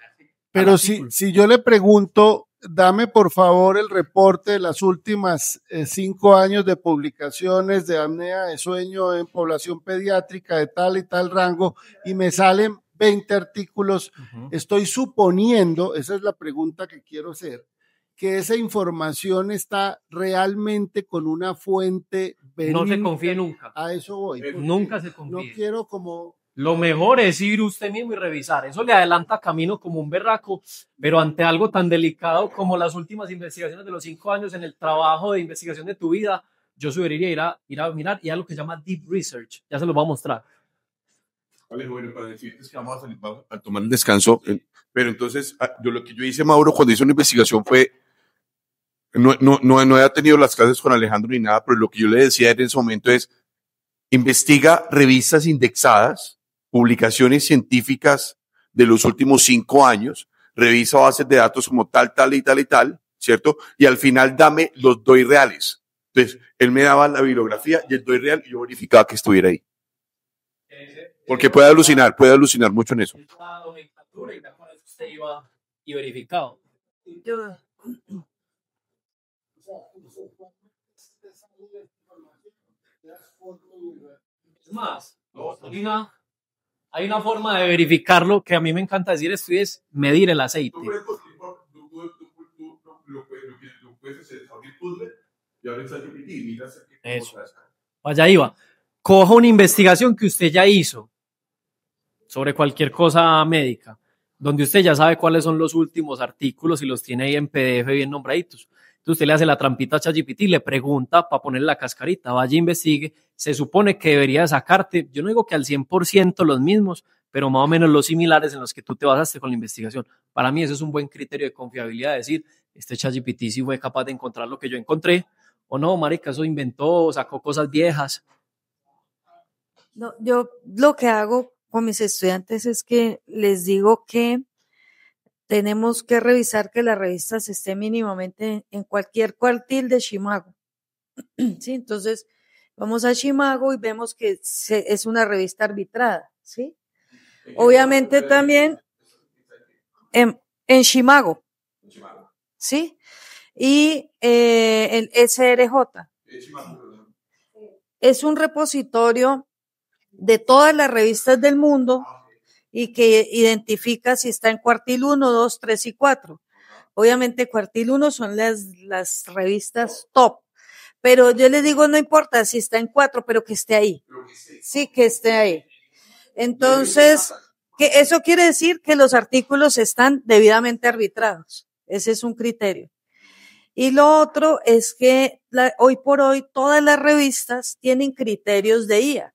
Pero si yo le pregunto, dame por favor el reporte de las últimas 5 años de publicaciones de apnea de sueño en población pediátrica de tal y tal rango, y me salen 20 artículos, estoy suponiendo, esa es la pregunta que quiero hacer, que esa información está realmente con una fuente verídica. No se confíe nunca. A eso voy. Nunca se confíe. No quiero como... Lo mejor es ir usted mismo y revisar. Eso le adelanta camino como un berraco, pero ante algo tan delicado como las últimas investigaciones de los 5 años en el trabajo de investigación de tu vida, yo sugeriría ir a mirar y a lo que se llama Deep Research. Ya se los voy a mostrar. Vale, bueno, para decirte que vamos a tomar el descanso, pero entonces lo que yo hice, Mauro, cuando hice una investigación fue, no había tenido las clases con Alejandro ni nada, pero lo que yo le decía en ese momento es, investiga revistas indexadas, publicaciones científicas de los últimos 5 años, revisa bases de datos como tal, ¿cierto? Y al final dame los DOI reales. Entonces, él me daba la bibliografía y el DOI real y yo verificaba que estuviera ahí. Porque puede alucinar mucho en eso. La nomenclatura y usted iba y verificado. Es más, hay una forma de verificarlo que a mí me encanta decir esto y es medir el aceite. Eso. Allá iba. Coja una investigación que usted ya hizo sobre cualquier cosa médica. donde usted ya sabe cuáles son los últimos artículos y los tiene ahí en PDF bien nombraditos. Entonces usted le hace la trampita a ChatGPT, le pregunta para ponerle la cascarita, vaya, investigue, se supone que debería sacarte, yo no digo que al 100% los mismos, pero más o menos los similares en los que tú te basaste con la investigación. Para mí eso es un buen criterio de confiabilidad, decir, este ChatGPT sí fue capaz de encontrar lo que yo encontré, o no, marica, eso inventó, sacó cosas viejas. No, yo lo que hago con mis estudiantes es que les digo que tenemos que revisar que las revistas estén mínimamente en cualquier cuartil de Shimago. ¿Sí? Entonces, vamos a Shimago y vemos que es una revista arbitrada, ¿sí? Obviamente también en Shimago, ¿sí? Y el SRJ. Es un repositorio de todas las revistas del mundo y que identifica si está en cuartil 1, 2, 3 y 4. Obviamente cuartil 1 son las revistas top, pero yo les digo, no importa si está en 4, pero que esté ahí. Sí, que esté ahí. Entonces, que eso quiere decir que los artículos están debidamente arbitrados. Ese es un criterio. Y lo otro es que hoy por hoy todas las revistas tienen criterios de IA.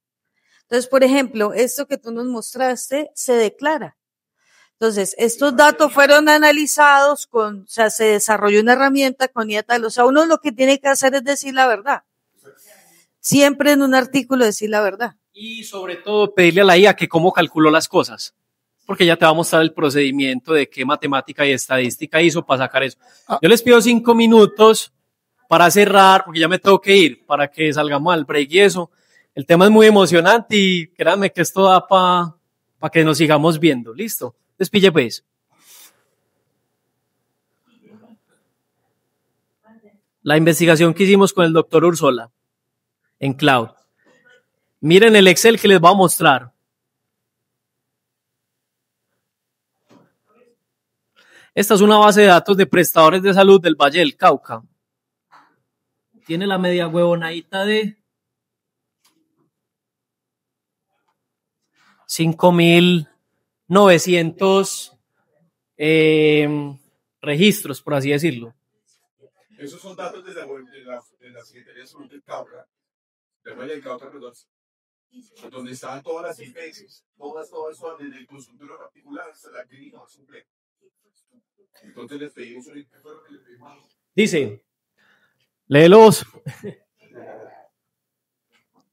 Entonces, por ejemplo, esto que tú nos mostraste se declara. Entonces, estos datos fueron analizados o sea, se desarrolló una herramienta con IA tal. O sea, uno lo que tiene que hacer es decir la verdad. Siempre en un artículo decir la verdad. Y sobre todo pedirle a la IA que cómo calculó las cosas, porque ya te va a mostrar el procedimiento de qué matemática y estadística hizo para sacar eso. Yo les pido 5 minutos para cerrar, porque ya me tengo que ir, para que salgamos al break y eso. El tema es muy emocionante y créanme que esto da para que nos sigamos viendo. ¿Listo? Despille pues. La investigación que hicimos con el doctor Ursola en Cloud. Miren el Excel que les voy a mostrar. Esta es una base de datos de prestadores de salud del Valle del Cauca. Tiene la media huevonadita de 5.900 registros, por así decirlo. Esos son datos de la Secretaría de Salud del Cauca, del Valle del Cauca, perdón, donde estaban todas las IPS, todas, desde el consultorio particular hasta la clínica más completa. Entonces les pedimos un informe que le pedimos. Dice, léelos.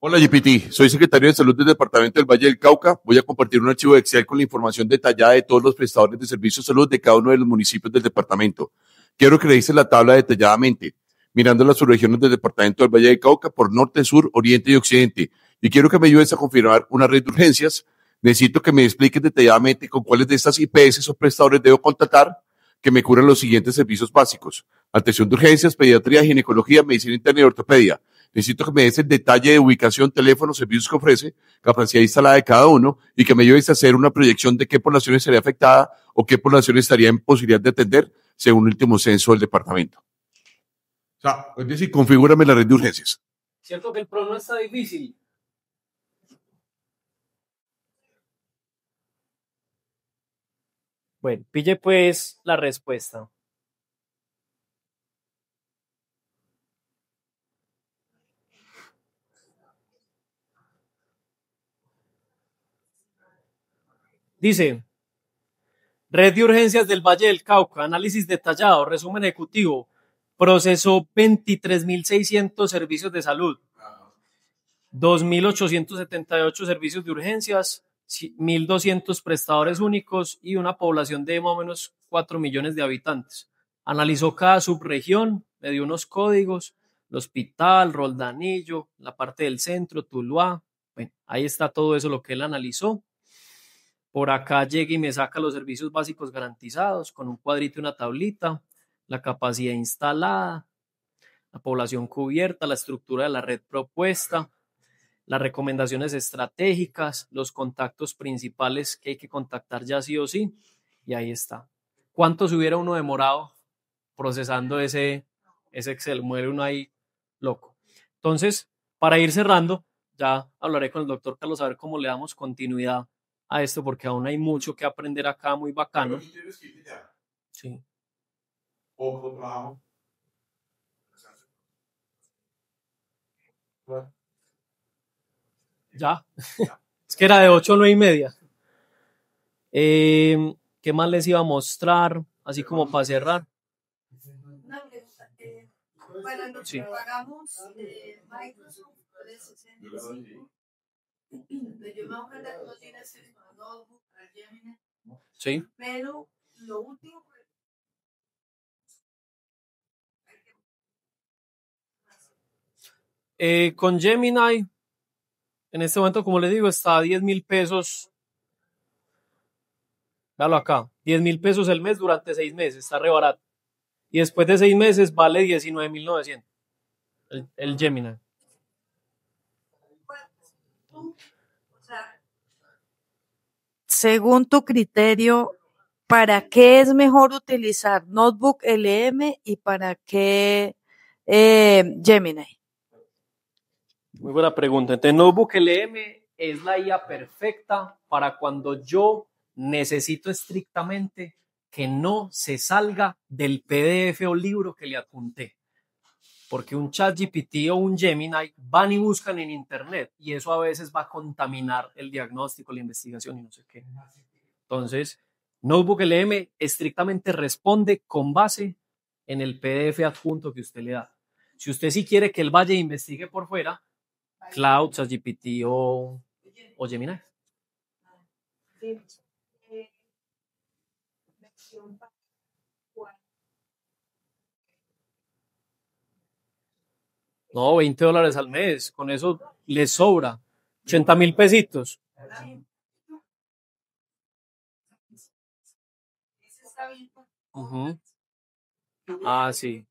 Hola GPT, soy secretario de Salud del Departamento del Valle del Cauca. Voy a compartir un archivo de Excel con la información detallada de todos los prestadores de servicios de salud de cada uno de los municipios del departamento. Quiero que revise la tabla detalladamente, mirando las subregiones del departamento del Valle del Cauca por norte, sur, oriente y occidente. Y quiero que me ayudes a confirmar una red de urgencias. Necesito que me expliques detalladamente con cuáles de estas IPS o prestadores debo contratar que me cubran los siguientes servicios básicos: atención de urgencias, pediatría, ginecología, medicina interna y ortopedia. Necesito que me des el detalle de ubicación, teléfono, servicios que ofrece, capacidad instalada de cada uno y que me ayudes a hacer una proyección de qué población estaría afectada o qué población estaría en posibilidad de atender según el último censo del departamento. O sea, es decir, configúrame la red de urgencias. Cierto que el pro no está difícil. Bueno, pille pues la respuesta. Dice, red de urgencias del Valle del Cauca, análisis detallado, resumen ejecutivo, procesó 23.600 servicios de salud, 2.878 servicios de urgencias, 1.200 prestadores únicos y una población de más o menos 4 millones de habitantes. Analizó cada subregión, me dio unos códigos, el hospital, Roldanillo, la parte del centro, Tuluá. Bueno, ahí está todo eso lo que él analizó. Por acá llega y me saca los servicios básicos garantizados con un cuadrito y una tablita, la capacidad instalada, la población cubierta, la estructura de la red propuesta, las recomendaciones estratégicas, los contactos principales que hay que contactar ya sí o sí, y ahí está. ¿Cuánto se hubiera uno demorado procesando ese Excel? Muere uno ahí loco. Entonces, para ir cerrando, ya hablaré con el doctor Carlos a ver cómo le damos continuidad a esto porque aún hay mucho que aprender acá, muy bacano. Sí. Poco trabajo. Ya. Es que era de 8 a 9:30. ¿Qué más les iba a mostrar? Así como para cerrar. Una pregunta, para los Sí. que pagamos Microsoft 365, yo me acuerdo que no tienes el notebook, el Gemini, Sí. pero lo último Con Gemini, en este momento, como les digo, está a 10.000 pesos. Véalo acá, 10.000 pesos el mes durante 6 meses, está re barato. Y después de 6 meses vale 19.900 el Gemini. según tu criterio, ¿para qué es mejor utilizar Notebook LM y para qué Gemini? Muy buena pregunta. Entonces, Notebook LM es la IA perfecta para cuando yo necesito estrictamente que no se salga del PDF o libro que le adjunté. Porque un ChatGPT o un Gemini van y buscan en Internet y eso a veces va a contaminar el diagnóstico, la investigación y no sé qué. Entonces, Notebook LM estrictamente responde con base en el PDF adjunto que usted le da. Si usted sí quiere que él vaya e investigue por fuera, Cloud, ChatGPT o Gemini. No, $20 al mes, con eso les sobra. 80.000 pesitos. Ujú. Ah, sí.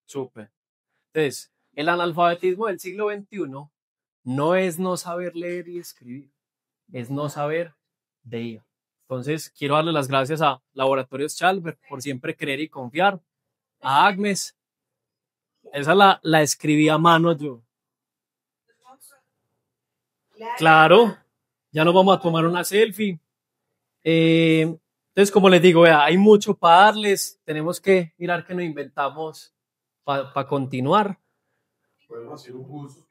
Súper. Entonces, el analfabetismo del siglo XXI no es no saber leer y escribir, es no saber de IA. Entonces, quiero darle las gracias a Laboratorios Chalber por siempre creer y confiar. A Agnes, esa la escribí a mano yo. Claro, ya nos vamos a tomar una selfie. Entonces, como les digo, vea, hay mucho para darles. Tenemos que mirar qué nos inventamos para continuar. Podemos hacer un curso.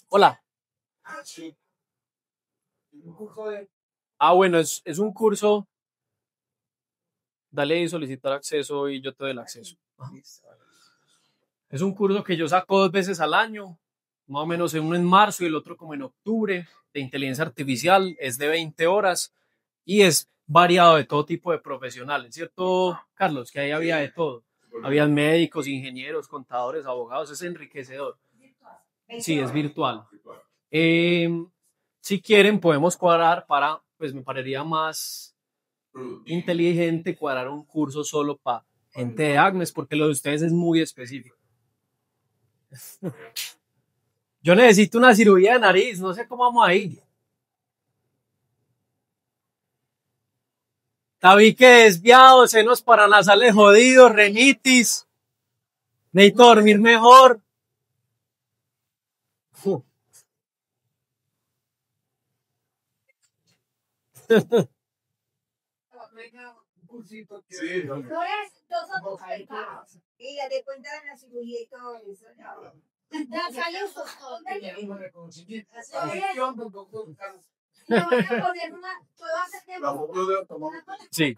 Hola. Bueno, es un curso. Dale y solicitar acceso y yo te doy el acceso. Ajá. Es un curso que yo saco 2 veces al año, más o menos uno en marzo y el otro como en octubre, de inteligencia artificial, es de 20 horas y es variado de todo tipo de profesionales, ¿cierto, Carlos? Que ahí había de todo. Habían médicos, ingenieros, contadores, abogados, es enriquecedor. Sí, es virtual. Si quieren, podemos cuadrar pues me parecería más inteligente cuadrar un curso solo para gente de Agnes, porque lo de ustedes es muy específico. Yo necesito una cirugía de nariz, no sé cómo vamos a ir. Tabique desviado, senos paranasales jodidos, renitis. Necesito dormir mejor. Sí, no. Y ya te cuentan la cirugía y todo eso. Ya salió su La foto de Sí.